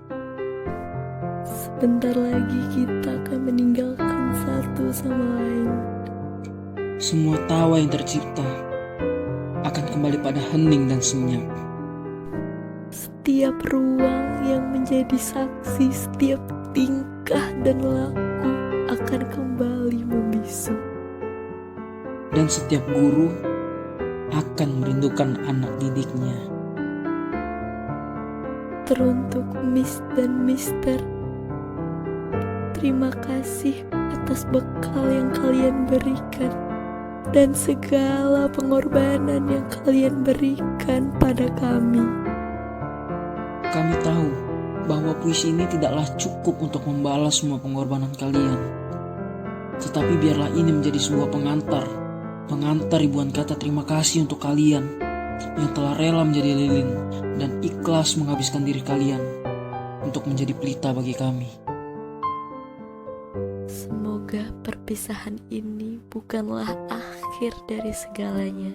Sebentar lagi kita akan meninggalkan satu sama lain. Semua tawa yang tercipta akan kembali pada hening dan senyap. Setiap ruang yang menjadi saksi setiap tingkah dan laku akan kembali membisu. Dan setiap guru akan merindukan anak didiknya. Teruntuk Miss dan Mister, terima kasih atas bekal yang kalian berikan dan segala pengorbanan yang kalian berikan pada kami. Kami tahu bahwa puisi ini tidaklah cukup untuk membalas semua pengorbanan kalian. Tetapi biarlah ini menjadi sebuah pengantar ribuan kata terima kasih untuk kalian yang telah rela menjadi lilin dan ikhlas menghabiskan diri kalian untuk menjadi pelita bagi kami. Semoga perpisahan ini bukanlah akhir dari segalanya,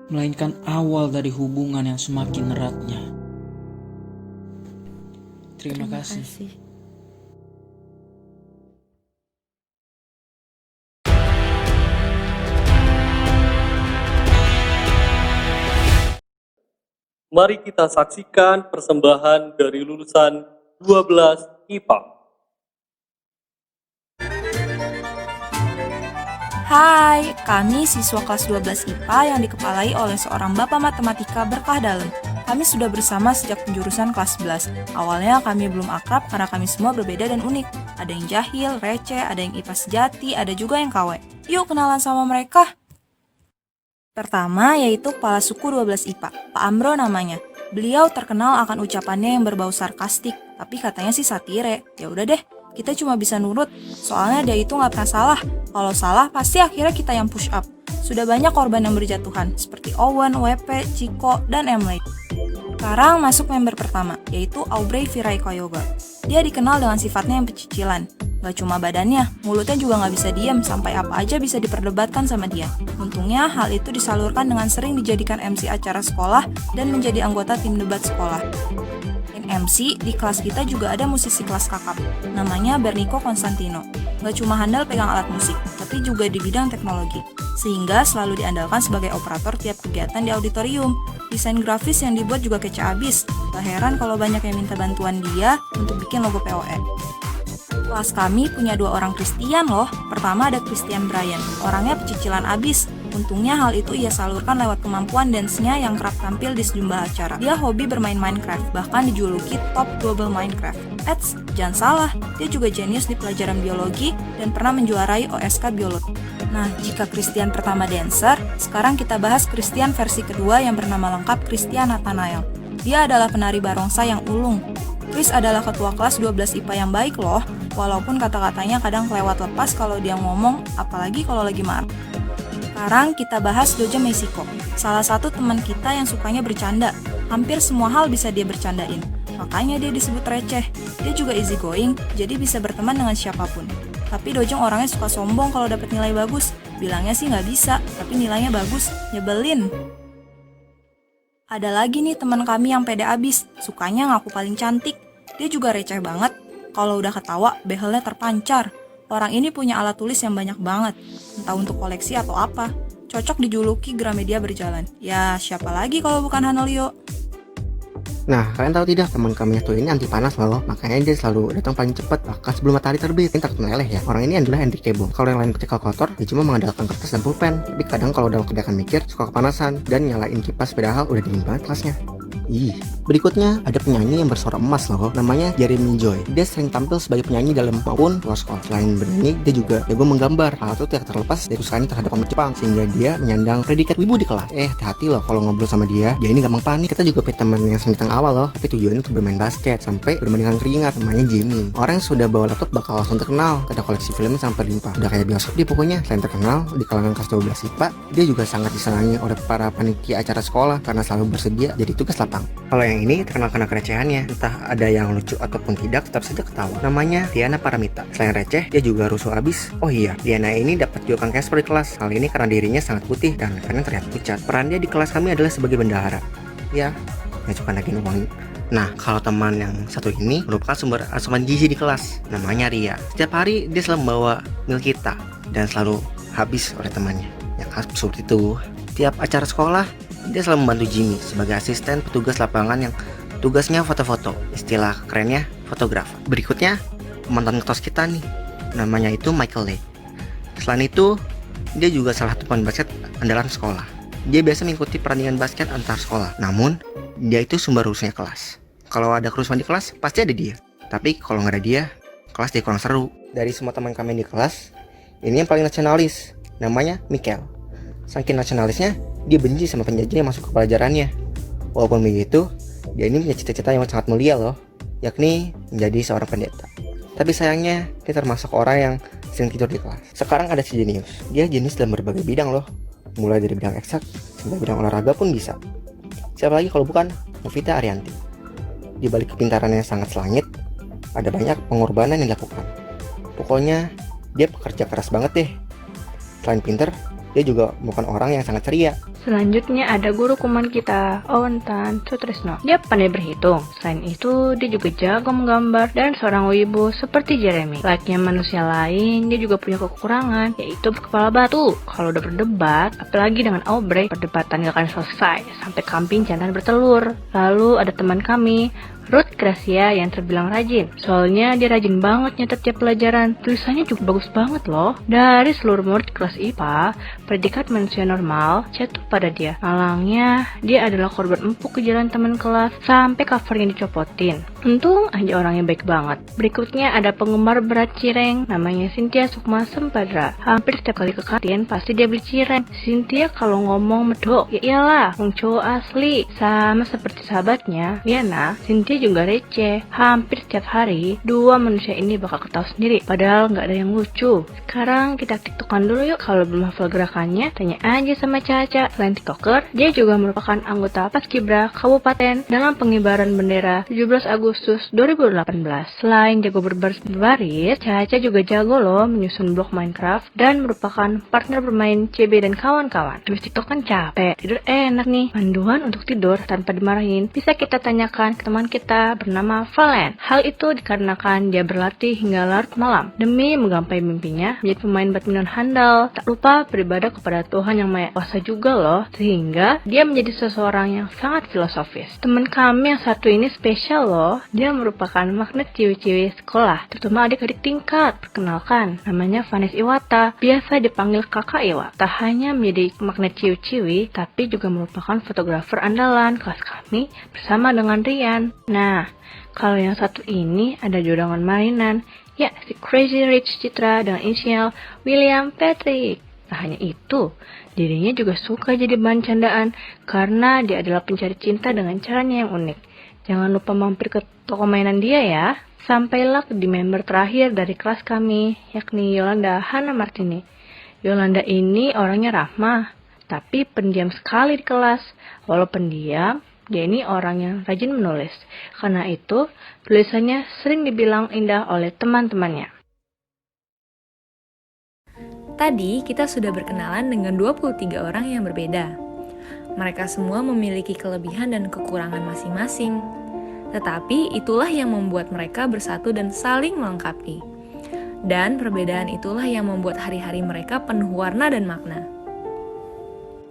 melainkan awal dari hubungan yang semakin eratnya. Terima kasih. Mari kita saksikan persembahan dari lulusan 12 IPA. Hai, kami siswa kelas 12 IPA yang dikepalai oleh seorang Bapak Matematika berkah dalam. Kami sudah bersama sejak penjurusan kelas 11. Awalnya kami belum akrab karena kami semua berbeda dan unik. Ada yang jahil, receh, ada yang IPA sejati, ada juga yang KW. Yuk kenalan sama mereka. Pertama yaitu kepala suku 12 IPA, Pak Amro namanya. Beliau terkenal akan ucapannya yang berbau sarkastik, tapi katanya sih satire. Ya udah deh, kita cuma bisa nurut. Soalnya dia itu nggak pernah salah. Kalau salah pasti akhirnya kita yang push up. Sudah banyak korban yang berjatuhan, seperti Owen, WP, Ciko, dan Emily. Sekarang masuk member pertama, yaitu Aubrey Viraikoyoga. Dia dikenal dengan sifatnya yang pecicilan. Gak cuma badannya, mulutnya juga gak bisa diam, sampai apa aja bisa diperdebatkan sama dia. Untungnya hal itu disalurkan dengan sering dijadikan MC acara sekolah dan menjadi anggota tim debat sekolah. MC, di kelas kita juga ada musisi kelas kakap, namanya Bernico Constantino. Gak cuma handal pegang alat musik, tapi juga di bidang teknologi, sehingga selalu diandalkan sebagai operator tiap kegiatan di auditorium. Desain grafis yang dibuat juga kece abis, gak heran kalau banyak yang minta bantuan dia untuk bikin logo POE. Kelas kami punya 2 orang Christian loh. Pertama ada Christian Brian, orangnya pecicilan abis. Untungnya hal itu ia salurkan lewat kemampuan dance-nya yang kerap tampil di sejumlah acara. Dia hobi bermain Minecraft, bahkan dijuluki top global Minecraft. Eits, jangan salah, dia juga jenius di pelajaran biologi dan pernah menjuarai OSK biologi. Nah, jika Christian pertama dancer, sekarang kita bahas Christian versi kedua yang bernama lengkap Christian Nathanael. Dia adalah penari barongsai yang ulung. Chris adalah ketua kelas 12 IPA yang baik loh, walaupun kata-katanya kadang kelewat lepas kalau dia ngomong, apalagi kalau lagi marah. Sekarang kita bahas Doja Mexico, salah satu teman kita yang sukanya bercanda. Hampir semua hal bisa dia bercandain, makanya dia disebut receh. Dia juga easy going, jadi bisa berteman dengan siapapun. Tapi Dojong orangnya suka sombong kalau dapat nilai bagus. Bilangnya sih nggak bisa, tapi nilainya bagus, nyebelin. Ada lagi nih teman kami yang pede abis, sukanya ngaku paling cantik. Dia juga receh banget, kalau udah ketawa behelnya terpancar. Orang ini punya alat tulis yang banyak banget, entah untuk koleksi atau apa. Cocok dijuluki Gramedia berjalan. Ya, siapa lagi kalau bukan Hanelio? Nah, kalian tahu tidak, teman kami satu ini anti panas loh, makanya dia selalu datang paling cepat, bahkan sebelum matahari terbit. Ini takut meleleh ya. Orang ini adalah Henry Kebong. Kalau yang lain pakai kalkulator, dia cuma mengandalkan kertas dan pulpen. Tapi kadang kalau dalam keadaan mikir, suka kepanasan dan nyalain kipas padahal udah dingin banget kelasnya. Berikutnya ada penyanyi yang bersuara emas loh, namanya Jeremy Joy. Dia sering tampil sebagai penyanyi dalam maupun luar sekolah. Selain bernyanyi, dia juga jago menggambar. Hal itu tidak terlepas dari usahanya terhadap komik Jepang, sehingga dia menyandang predikat wibu di kelas. Hati-hati loh kalau ngobrol sama dia ini gampang panik. Kita juga punya teman yang semitang awal loh, tapi tujuannya untuk bermain basket sampai bermain dengan keringat, namanya Jimmy. Orang yang sudah bawa laptop bakal langsung terkenal, ada koleksi filmnya sampai limpah. Udah kayak bioskop dia pokoknya. Selain terkenal di kalangan kelas 12 IPA, dia juga sangat disenangi oleh para panitia acara sekolah karena selalu bersedia jadi tugas lapang. Kalau yang ini terkenal karena kerecehannya, entah ada yang lucu ataupun tidak, tetap saja ketawa. Namanya Diana Paramita. Selain receh, dia juga rusuh abis. Oh iya, Diana ini dapat julukan Casper di kelas. Hal ini karena dirinya sangat putih dan kadang terlihat pucat. Peran dia di kelas kami adalah sebagai bendahara. Ya, suka nagih uang. Nah, kalau teman yang satu ini merupakan sumber asupan gizi di kelas, namanya Ria. Setiap hari dia selalu membawa mil kita dan selalu habis oleh temannya. Ya kan, seperti itu. Tiap acara sekolah, dia selalu membantu Jimmy sebagai asisten petugas lapangan yang tugasnya foto-foto. Istilah kerennya fotografer. Berikutnya, mantan ketua kita nih, namanya itu Michael Lee. Selain itu, dia juga salah satu pemain basket andalan sekolah. Dia biasa mengikuti pertandingan basket antar sekolah. Namun, dia itu sumber urusnya kelas. Kalau ada kerusuhan di kelas, pasti ada dia. Tapi kalau nggak ada dia, kelas dia kurang seru. Dari semua teman kami di kelas, ini yang paling nasionalis, namanya Michael. Saking nasionalisnya, dia benci sama penjajah yang masuk ke pelajarannya. Walaupun begitu, dia ini punya cita-cita yang sangat mulia loh, yakni menjadi seorang pendeta. Tapi sayangnya, dia termasuk orang yang sering tidur di kelas. Sekarang ada si jenius. Dia jenius dalam berbagai bidang loh, mulai dari bidang eksak sampai bidang olahraga pun bisa. Siapa lagi kalau bukan Novita Arianti. Di balik kepintarannya yang sangat selangit, ada banyak pengorbanan yang dilakukan. Pokoknya dia pekerja keras banget deh. Selain pinter, dia juga bukan orang yang sangat ceria. Selanjutnya ada guru kuman kita, Owen Tan Sutrisno. Dia pandai berhitung. Selain itu, dia juga jago menggambar dan seorang wibu seperti Jeremy. Layaknya manusia lain, dia juga punya kekurangan, yaitu kepala batu. Kalau udah berdebat, apalagi dengan Aubrey, perdebatan gak akan selesai sampai kambing jantan bertelur. Lalu ada teman kami, Ruth Gracia, yang terbilang rajin. Soalnya dia rajin banget nyatet tiap pelajaran. Tulisannya juga bagus banget loh. Dari seluruh murid kelas IPA, predikat manusia normal jatuh pada dia. Malangnya, dia adalah korban empuk kejalan teman kelas sampai covernya dicopotin. Untung aja orangnya baik banget. Berikutnya ada penggemar berat cireng, namanya Cynthia Sukma Sempadra. Hampir setiap kali ke kantin pasti dia beli cireng. Cynthia kalau ngomong medok, ya iyalah, wong cowok asli. Sama seperti sahabatnya, Liana, Cynthia juga receh. Hampir setiap hari, dua manusia ini bakal ketawa sendiri, padahal nggak ada yang lucu. Sekarang kita tiktokan dulu yuk. Kalau belum hafal gerakannya, tanya aja sama Caca. Selain tiktoker, dia juga merupakan anggota Paskibra Kabupaten dalam pengibaran bendera 17 Agustus 2018. Selain jago berbaris, Caca juga jago loh menyusun blok Minecraft dan merupakan partner bermain CB dan kawan-kawan. Habis tiktok kan capek, tidur enak nih. Panduan untuk tidur tanpa dimarahin bisa kita tanyakan ke teman kita bernama Valen. Hal itu dikarenakan dia berlatih hingga larut malam demi menggapai mimpinya menjadi pemain badminton handal. Tak lupa beribadah kepada Tuhan yang Maha Kuasa juga loh, sehingga dia menjadi seseorang yang sangat filosofis. Teman kami yang satu ini spesial loh. Dia merupakan magnet ciwi-ciwi sekolah, terutama adik-adik tingkat. Perkenalkan, namanya Vanes Iwata, biasa dipanggil Kakak Iwa. Tak hanya menjadi magnet ciwi-ciwi, tapi juga merupakan fotografer andalan kelas kami bersama dengan Rian. Nah, kalau yang satu ini ada jodohan mainan, ya si Crazy Rich Citra dengan inisial William Patrick. Tak hanya itu, dirinya juga suka jadi bahan candaan karena dia adalah pencari cinta dengan caranya yang unik. Jangan lupa mampir ke toko mainan dia ya. Sampailah di member terakhir dari kelas kami, yakni Yolanda Hana Martini. Yolanda ini orangnya ramah, tapi pendiam sekali di kelas. Walau pendiam, dia ini orang yang rajin menulis. Karena itu, tulisannya sering dibilang indah oleh teman-temannya. Tadi kita sudah berkenalan dengan 23 orang yang berbeda. Mereka semua memiliki kelebihan dan kekurangan masing-masing. Tetapi itulah yang membuat mereka bersatu dan saling melengkapi. Dan perbedaan itulah yang membuat hari-hari mereka penuh warna dan makna.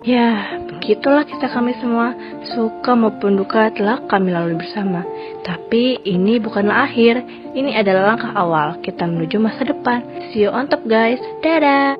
Ya, begitulah kisah kami semua. Suka maupun duka telah kami lalui bersama. Tapi ini bukanlah akhir. Ini adalah langkah awal kita menuju masa depan. See you on top guys. Dadah.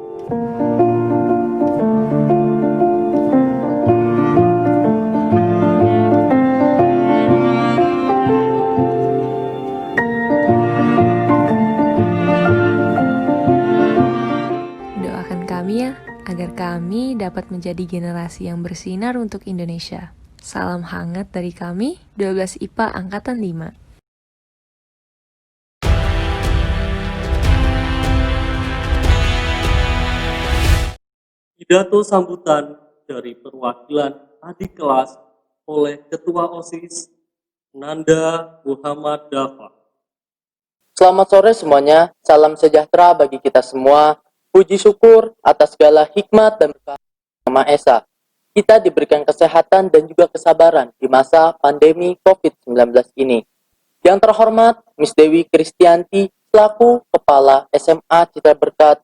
Doakan kami ya, agar kami dapat menjadi generasi yang bersinar untuk Indonesia. Salam hangat dari kami, 12 IPA Angkatan 5. Pidato sambutan dari perwakilan adik kelas oleh Ketua OSIS Nanda Muhammad Dafa. Selamat sore semuanya, salam sejahtera bagi kita semua. Puji syukur atas segala hikmat dan berkah Yang Maha Esa. Kita diberikan kesehatan dan juga kesabaran di masa pandemi COVID-19 ini. Yang terhormat, Miss Dewi Kristianti, selaku Kepala SMA Citra Berkat.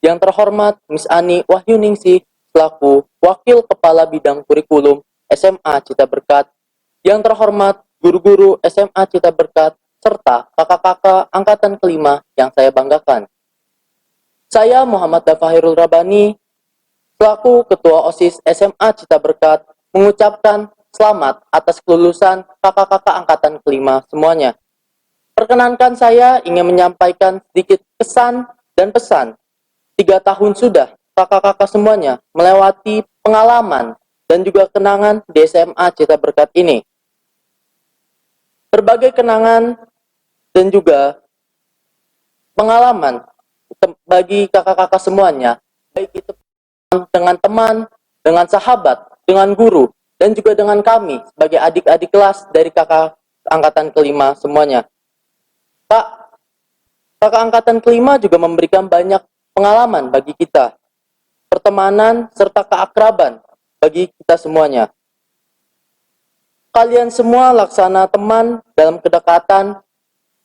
Yang terhormat, Miss Ani Wahyuningsih, selaku Wakil Kepala Bidang Kurikulum SMA Citra Berkat. Yang terhormat, guru-guru SMA Citra Berkat, serta kakak-kakak angkatan kelima yang saya banggakan. Saya Muhammad Dafahirul Rabani, selaku Ketua OSIS SMA Citra Berkat, mengucapkan selamat atas kelulusan kakak-kakak angkatan kelima semuanya. Perkenankan saya ingin menyampaikan sedikit kesan dan pesan. 3 tahun sudah kakak-kakak semuanya melewati pengalaman dan juga kenangan di SMA Citra Berkat ini. Berbagai kenangan dan juga pengalaman bagi kakak-kakak semuanya, baik itu dengan teman, dengan sahabat, dengan guru, dan juga dengan kami sebagai adik-adik kelas dari kakak angkatan kelima semuanya. Kakak angkatan kelima juga memberikan banyak pengalaman bagi kita. pertemanan, serta keakraban bagi kita semuanya. Kalian semua laksana teman dalam kedekatan,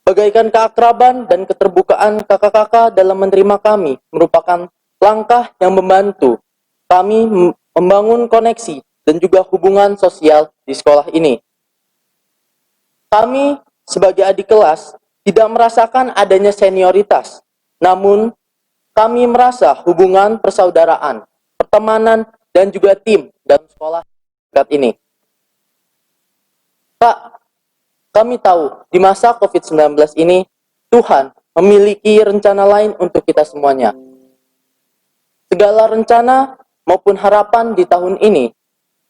bagaikan keakraban dan keterbukaan kakak-kakak dalam menerima kami merupakan langkah yang membantu kami membangun koneksi dan juga hubungan sosial di sekolah ini. Kami sebagai adik kelas tidak merasakan adanya senioritas, namun kami merasa hubungan persaudaraan, pertemanan, dan juga tim dalam sekolah dekat ini. Kak, kami tahu di masa COVID-19 ini, Tuhan memiliki rencana lain untuk kita semuanya. Segala rencana maupun harapan di tahun ini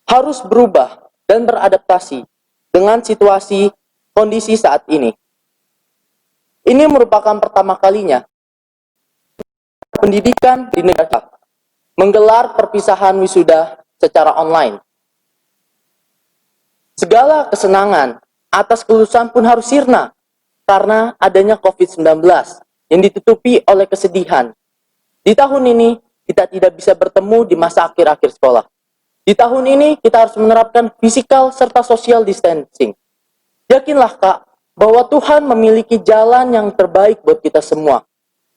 harus berubah dan beradaptasi dengan situasi kondisi saat ini. Ini merupakan pertama kalinya pendidikan di negara menggelar perpisahan wisuda secara online. Segala kesenangan atas kelulusan pun harus sirna karena adanya COVID-19 yang ditutupi oleh kesedihan. Di tahun ini kita tidak bisa bertemu di masa akhir-akhir sekolah. Di tahun ini kita harus menerapkan physical serta social distancing. Yakinlah Kak, bahwa Tuhan memiliki jalan yang terbaik buat kita semua.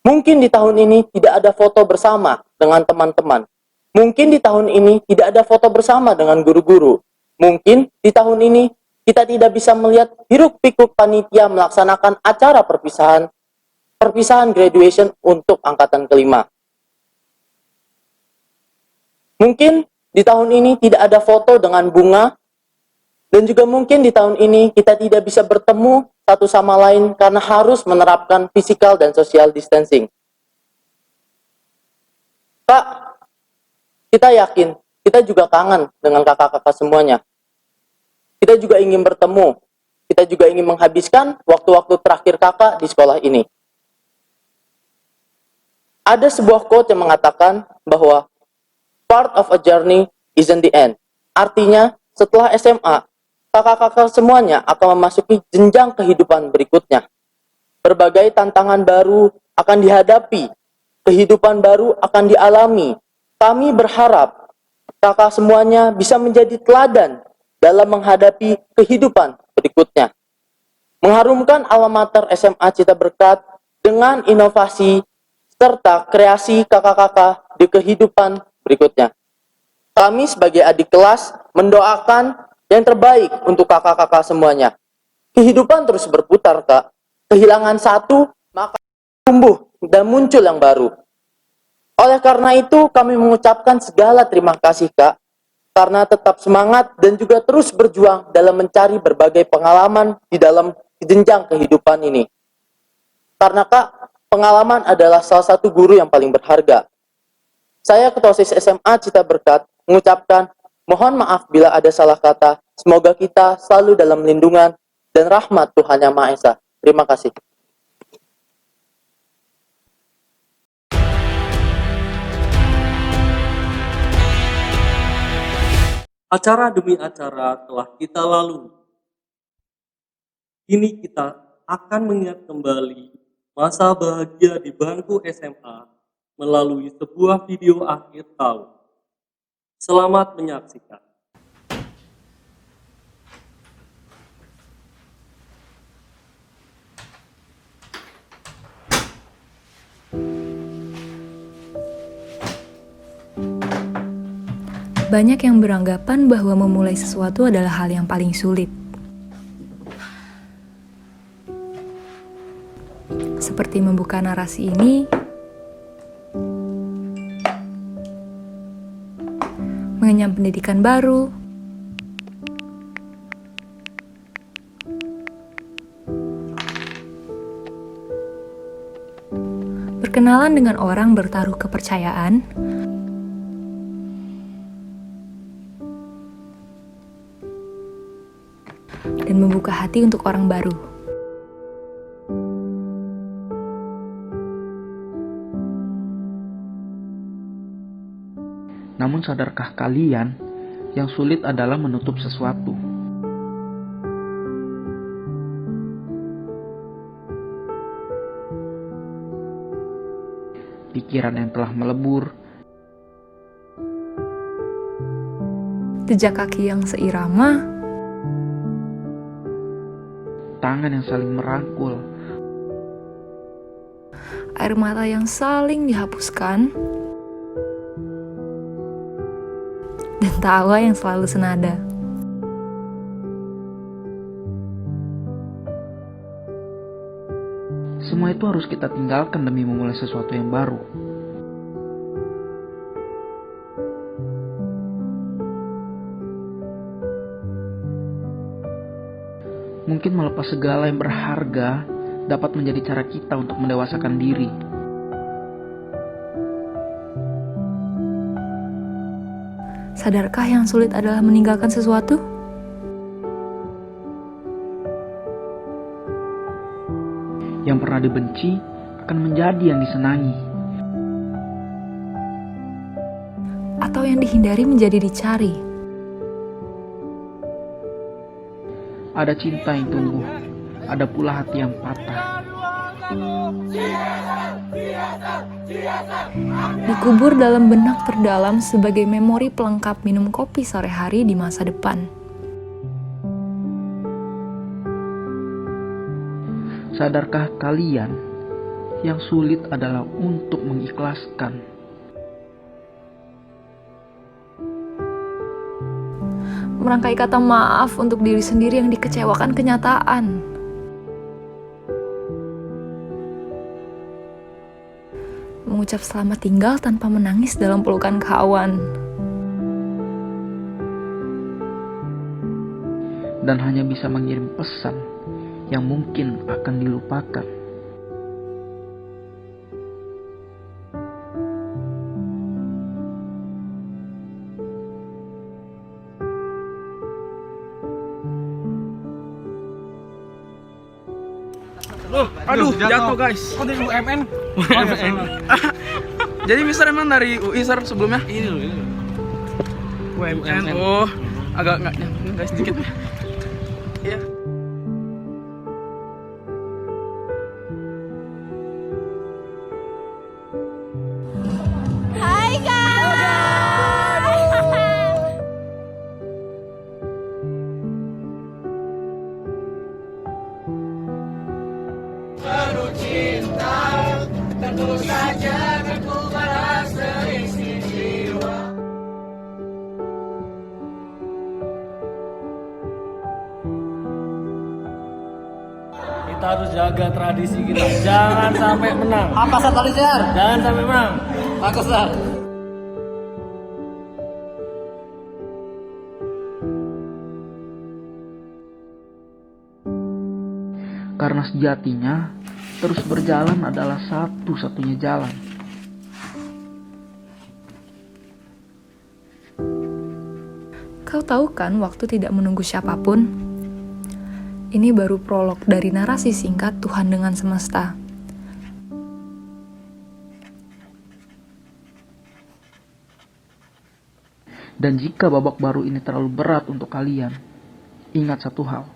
Mungkin di tahun ini tidak ada foto bersama dengan teman-teman. Mungkin di tahun ini tidak ada foto bersama dengan guru-guru. Mungkin di tahun ini kita tidak bisa melihat hiruk-pikuk panitia melaksanakan acara perpisahan graduation untuk angkatan kelima. Mungkin di tahun ini tidak ada foto dengan bunga. Dan juga mungkin di tahun ini kita tidak bisa bertemu satu sama lain karena harus menerapkan physical dan social distancing. Kak, kita yakin, kita juga kangen dengan kakak-kakak semuanya. Kita juga ingin bertemu, kita juga ingin menghabiskan waktu-waktu terakhir kakak di sekolah ini. Ada sebuah quote yang mengatakan bahwa part of a journey isn't the end. Artinya, setelah SMA, kakak-kakak semuanya akan memasuki jenjang kehidupan berikutnya. Berbagai tantangan baru akan dihadapi, kehidupan baru akan dialami. Kami berharap kakak semuanya bisa menjadi teladan dalam menghadapi kehidupan berikutnya. Mengharumkan alma mater SMA Citra Berkat dengan inovasi serta kreasi kakak-kakak di kehidupan berikutnya. Kami sebagai adik kelas mendoakan yang terbaik untuk kakak-kakak semuanya. Kehidupan terus berputar, Kak. Kehilangan satu, maka tumbuh dan muncul yang baru. Oleh karena itu, kami mengucapkan segala terima kasih, Kak. Karena tetap semangat dan juga terus berjuang dalam mencari berbagai pengalaman di dalam jenjang kehidupan ini. Karena, Kak, pengalaman adalah salah satu guru yang paling berharga. Saya, Ketua OSIS SMA Citra Berkat, mengucapkan mohon maaf bila ada salah kata. Semoga kita selalu dalam lindungan dan rahmat Tuhan Yang Maha Esa. Terima kasih. Acara demi acara telah kita lalui. Kini kita akan mengingat kembali masa bahagia di bangku SMA melalui sebuah video akhir tahun. Selamat menyaksikan. Banyak yang beranggapan bahwa memulai sesuatu adalah hal yang paling sulit. Seperti membuka narasi ini, mengenyam pendidikan baru, berkenalan dengan orang bertaruh kepercayaan, dan membuka hati untuk orang baru. Namun sadarkah kalian, yang sulit adalah menutup sesuatu. Pikiran yang telah melebur, jejak kaki yang seirama, tangan yang saling merangkul, air mata yang saling dihapuskan, dan tawa yang selalu senada. semua itu harus kita tinggalkan demi memulai sesuatu yang baru. Mungkin melepas segala yang berharga dapat menjadi cara kita untuk mendewasakan diri. Sadarkah yang sulit adalah meninggalkan sesuatu? Yang pernah dibenci akan menjadi yang disenangi. Atau yang dihindari menjadi dicari? Ada cinta yang tumbuh, ada pula hati yang patah. Dikubur dalam benak terdalam sebagai memori pelengkap minum kopi sore hari di masa depan. Sadarkah kalian, yang sulit adalah untuk mengikhlaskan. Merangkai kata maaf untuk diri sendiri yang dikecewakan kenyataan. Mengucap selamat tinggal tanpa menangis dalam pelukan kawan. Dan hanya bisa mengirim pesan yang mungkin akan dilupakan. Aduh, jatuh guys. Oh, dari UMN. Jadi Mister emang dari UI Sir sebelumnya? Ini loh. UMN. Oh, agak nggak nyambung guys sedikit. Iya. Hai kak. Penuh cinta, tentu saja akan ku balas seisi jiwa. Kita harus jaga tradisi kita. Jangan sampai menang. Apa tadi Jar? Jangan sampai menang. Bagus Jar. Karena sejatinya, terus berjalan adalah satu-satunya jalan. Kau tahu kan waktu tidak menunggu siapapun? Ini baru prolog dari narasi singkat Tuhan dengan Semesta. Dan jika babak baru ini terlalu berat untuk kalian, ingat satu hal.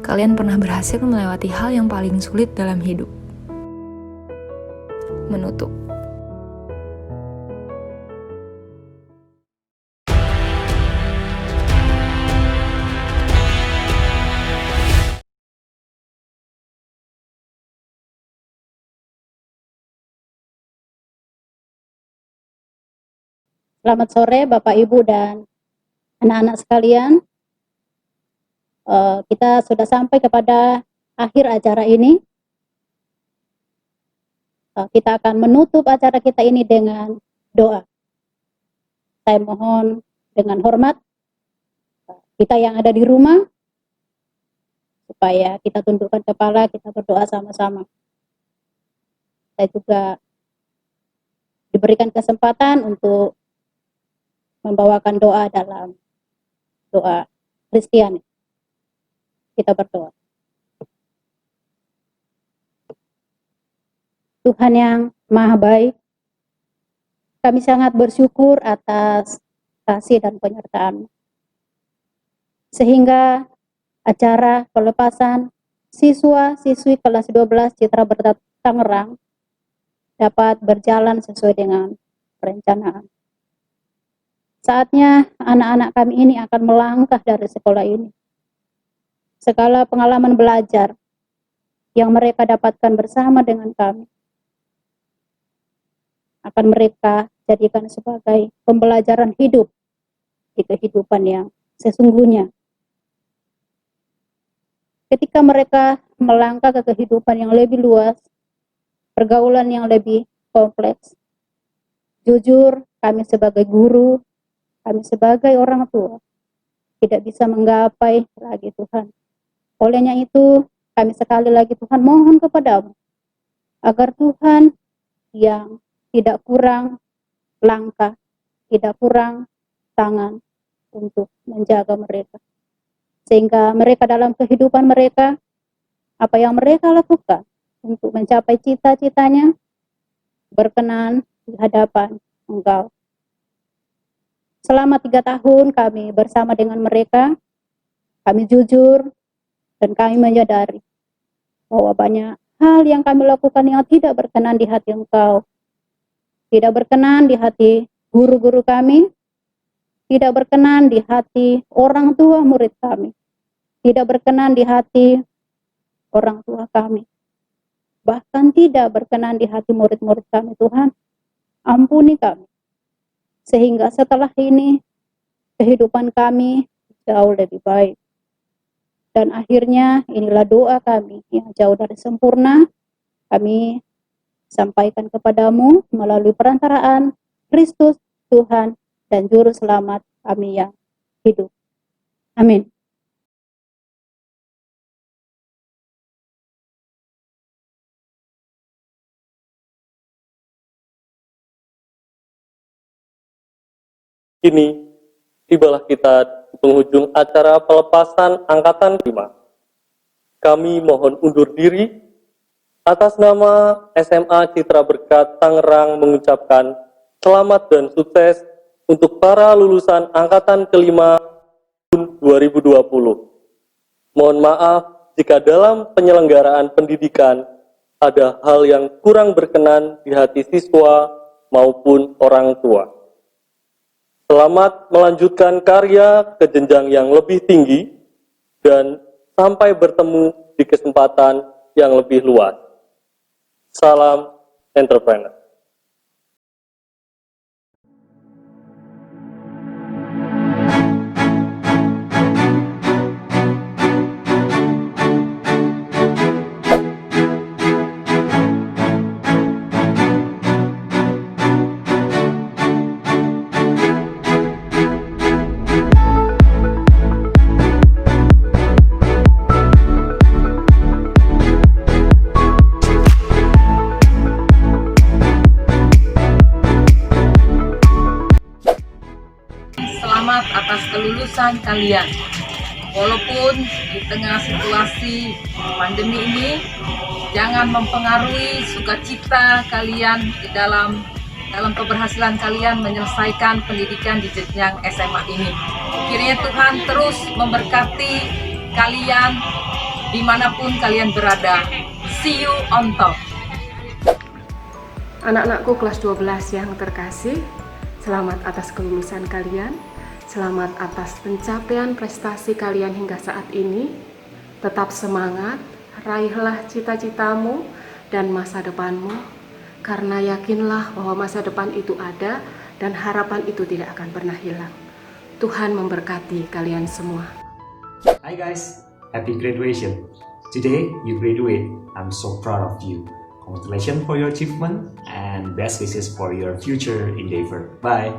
Kalian pernah berhasil melewati hal yang paling sulit dalam hidup. Menutup. Selamat sore Bapak Ibu dan anak-anak sekalian. Kita sudah sampai kepada akhir acara ini. Kita akan menutup acara kita ini dengan doa. Saya mohon dengan hormat kita yang ada di rumah supaya kita tundukkan kepala, kita berdoa sama-sama. Saya juga diberikan kesempatan untuk membawakan doa dalam doa Kristiani. Kita berdoa. Tuhan yang Maha Baik, kami sangat bersyukur atas kasih dan penyertaan, sehingga acara pelepasan siswa-siswi kelas 12 Citra Berkat Tangerang dapat berjalan sesuai dengan perencanaan. Saatnya anak-anak kami ini akan melangkah dari sekolah ini. Segala pengalaman belajar yang mereka dapatkan bersama dengan kami akan mereka jadikan sebagai pembelajaran hidup di kehidupan yang sesungguhnya. Ketika mereka melangkah ke kehidupan yang lebih luas, pergaulan yang lebih kompleks, jujur kami sebagai guru, kami sebagai orang tua tidak bisa menggapai lagi Tuhan. Olehnya itu kami sekali lagi Tuhan mohon kepadamu agar Tuhan yang tidak kurang langkah, tidak kurang tangan untuk menjaga mereka. Sehingga mereka dalam kehidupan mereka, apa yang mereka lakukan untuk mencapai cita-citanya berkenan di hadapan Engkau. Selama 3 tahun kami bersama dengan mereka, kami jujur dan kami menyadari bahwa banyak hal yang kami lakukan yang tidak berkenan di hati Engkau. Tidak berkenan di hati guru-guru kami, tidak berkenan di hati orang tua murid kami, tidak berkenan di hati orang tua kami, bahkan tidak berkenan di hati murid-murid kami. Tuhan, ampuni kami. Sehingga setelah ini, kehidupan kami jauh lebih baik. Dan akhirnya inilah doa kami yang jauh dari sempurna. Kami sampaikan kepadamu melalui perantaraan Kristus, Tuhan, dan Juru Selamat kami yang hidup. Amin. Kini, tibalah kita di penghujung acara pelepasan Angkatan 5. Kami mohon undur diri. Atas nama SMA Citra Berkat Tangerang mengucapkan selamat dan sukses untuk para lulusan Angkatan ke-5 tahun 2020. Mohon maaf jika dalam penyelenggaraan pendidikan ada hal yang kurang berkenan di hati siswa maupun orang tua. Selamat melanjutkan karya ke jenjang yang lebih tinggi dan sampai bertemu di kesempatan yang lebih luas. Salam entrepreneur. Selamat atas kelulusan kalian. Walaupun di tengah situasi pandemi ini, jangan mempengaruhi sukacita kalian di dalam keberhasilan kalian menyelesaikan pendidikan di jenjang SMA ini. Kiranya Tuhan terus memberkati kalian dimanapun kalian berada. See you on top. Anak-anakku kelas 12 yang terkasih, selamat atas kelulusan kalian. Selamat atas pencapaian prestasi kalian hingga saat ini. Tetap semangat, raihlah cita-citamu dan masa depanmu, karena yakinlah bahwa masa depan itu ada dan harapan itu tidak akan pernah hilang. Tuhan memberkati kalian semua. Hi guys, happy graduation. Today you graduate. I'm so proud of you. Congratulations for your achievement and best wishes for your future endeavor. Bye.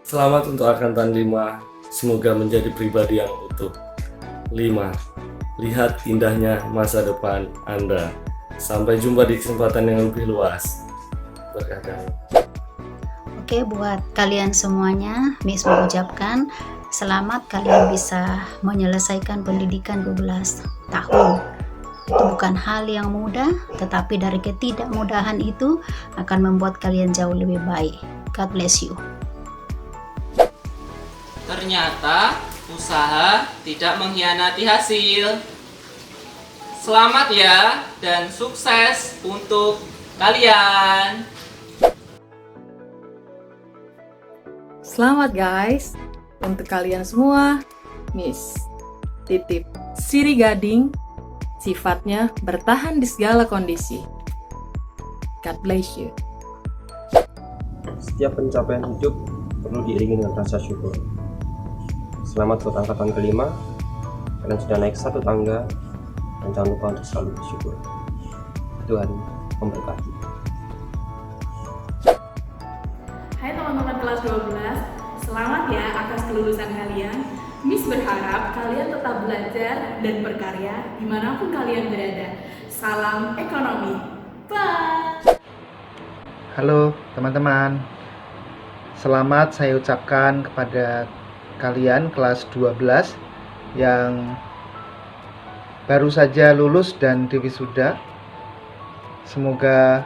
Selamat untuk Angkatan 5, semoga menjadi pribadi yang utuh. 5. Lihat indahnya masa depan Anda. Sampai jumpa di kesempatan yang lebih luas. Berkah. Oke, buat kalian semuanya, Miss mengucapkan selamat kalian bisa menyelesaikan pendidikan 12 tahun. Itu bukan hal yang mudah, tetapi dari ketidakmudahan itu akan membuat kalian jauh lebih baik. God bless you. Ternyata usaha tidak mengkhianati hasil. Selamat ya dan sukses untuk kalian. Selamat guys, untuk kalian semua, Miss titip Siri Gading, sifatnya bertahan di segala kondisi. God bless you. Setiap pencapaian hidup perlu diiringi dengan rasa syukur. Selamat buat angkatan kelima, kalian sudah naik 1 tangga, dan jangan lupa untuk selalu bersyukur. Tuhan memberkati. Hai teman-teman kelas 12, selamat ya atas kelulusan kalian. Miss berharap kalian tetap belajar dan berkarya dimanapun kalian berada. Salam ekonomi. Bye! Halo teman-teman, selamat saya ucapkan kepada kalian kelas 12 yang baru saja lulus dan diwisuda. Semoga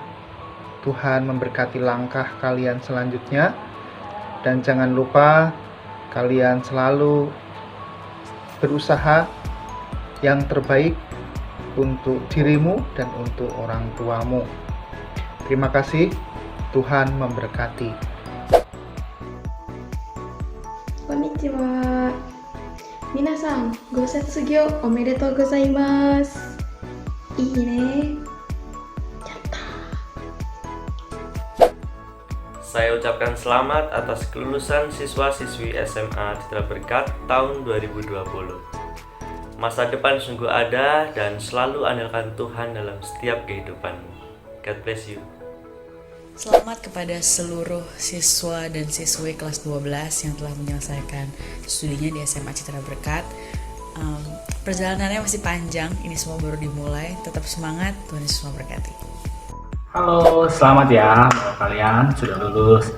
Tuhan memberkati langkah kalian selanjutnya, dan jangan lupa kalian selalu berusaha yang terbaik untuk dirimu dan untuk orang tuamu. Terima kasih, Tuhan memberkati. Konnichiwa. Minasan, gosetsugyou omedetou gozaimasu. Ii ne. Saya ucapkan selamat atas kelulusan siswa-siswi SMA Citra Berkat tahun 2020. Masa depan sungguh ada dan selalu andalkan Tuhan dalam setiap kehidupanmu. God bless you. Selamat kepada seluruh siswa dan siswi kelas 12 yang telah menyelesaikan studinya di SMA Citra Berkat. Perjalanannya masih panjang, ini semua baru dimulai. Tetap semangat, Tuhan Yesus memberkati. Halo, selamat ya buat kalian sudah lulus.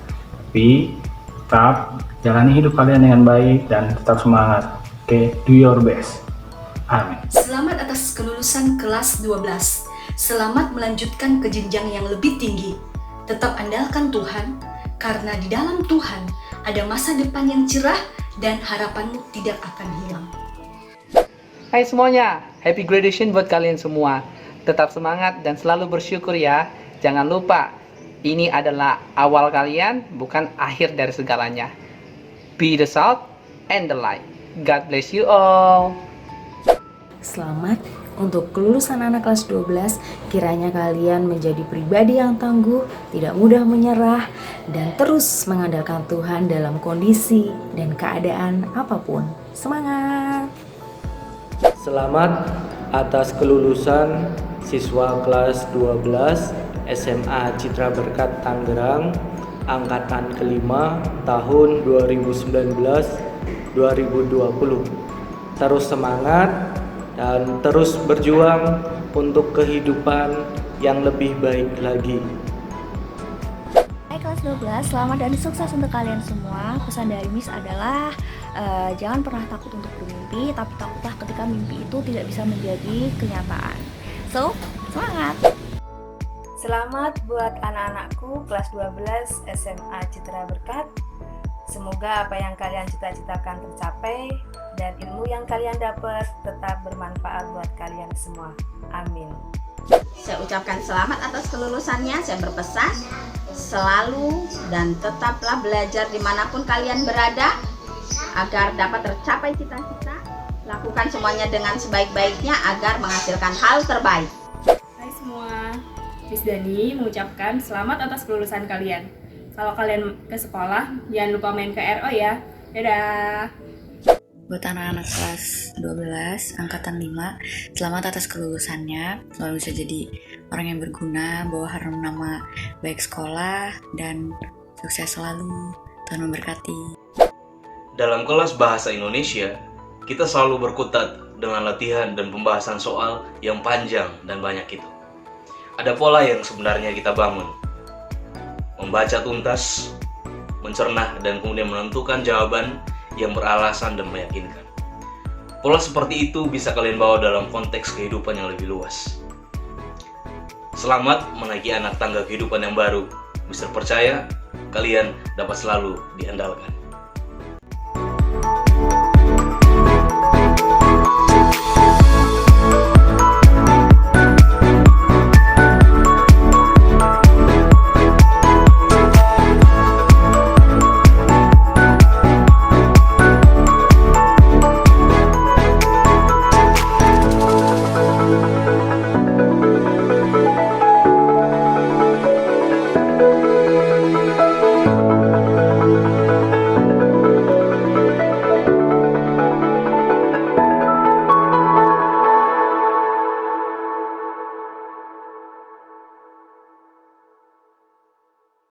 Tapi tetap jalani hidup kalian dengan baik dan tetap semangat. Oke, do your best. Amin. Selamat atas kelulusan kelas 12. Selamat melanjutkan ke jenjang yang lebih tinggi. Tetap andalkan Tuhan, karena di dalam Tuhan ada masa depan yang cerah dan harapanmu tidak akan hilang. Hai semuanya, happy graduation buat kalian semua. Tetap semangat dan selalu bersyukur ya. Jangan lupa, ini adalah awal kalian, bukan akhir dari segalanya. Be the salt and the light. God bless you all. Selamat untuk kelulusan anak kelas 12. Kiranya kalian menjadi pribadi yang tangguh, tidak mudah menyerah, dan terus mengandalkan Tuhan dalam kondisi dan keadaan apapun. Semangat! Selamat atas kelulusan siswa kelas 12 SMA Citra Berkat Tangerang angkatan kelima tahun 2019-2020. Terus semangat dan terus berjuang untuk kehidupan yang lebih baik lagi. Hai kelas 12, selamat dan sukses untuk kalian semua. Pesan dari Miss adalah jangan pernah takut untuk bermimpi, tapi takutlah ketika mimpi itu tidak bisa menjadi kenyataan. So, semangat! Selamat buat anak-anakku kelas 12 SMA Citra Berkat. Semoga apa yang kalian cita-citakan tercapai dan ilmu yang kalian dapat tetap bermanfaat buat kalian semua. Amin. Saya ucapkan selamat atas kelulusannya. Saya berpesan selalu dan tetaplah belajar dimanapun kalian berada agar dapat tercapai cita-cita. Lakukan semuanya dengan sebaik-baiknya agar menghasilkan hal terbaik. Hai semua, Miss Dani mengucapkan selamat atas kelulusan kalian. Kalau kalian ke sekolah, jangan lupa main ke RO ya. Dadah! Buat anak-anak kelas 12, angkatan 5, selamat atas kelulusannya. Semoga bisa jadi orang yang berguna, bawa harum nama baik sekolah, dan sukses selalu. Tuhan memberkati. Dalam kelas Bahasa Indonesia, kita selalu berkutat dengan latihan dan pembahasan soal yang panjang dan banyak itu. Ada pola yang sebenarnya kita bangun. Membaca tuntas, mencerna, dan kemudian menentukan jawaban yang beralasan dan meyakinkan. Pola seperti itu bisa kalian bawa dalam konteks kehidupan yang lebih luas. Selamat menaiki anak tangga kehidupan yang baru. Mister percaya, kalian dapat selalu diandalkan.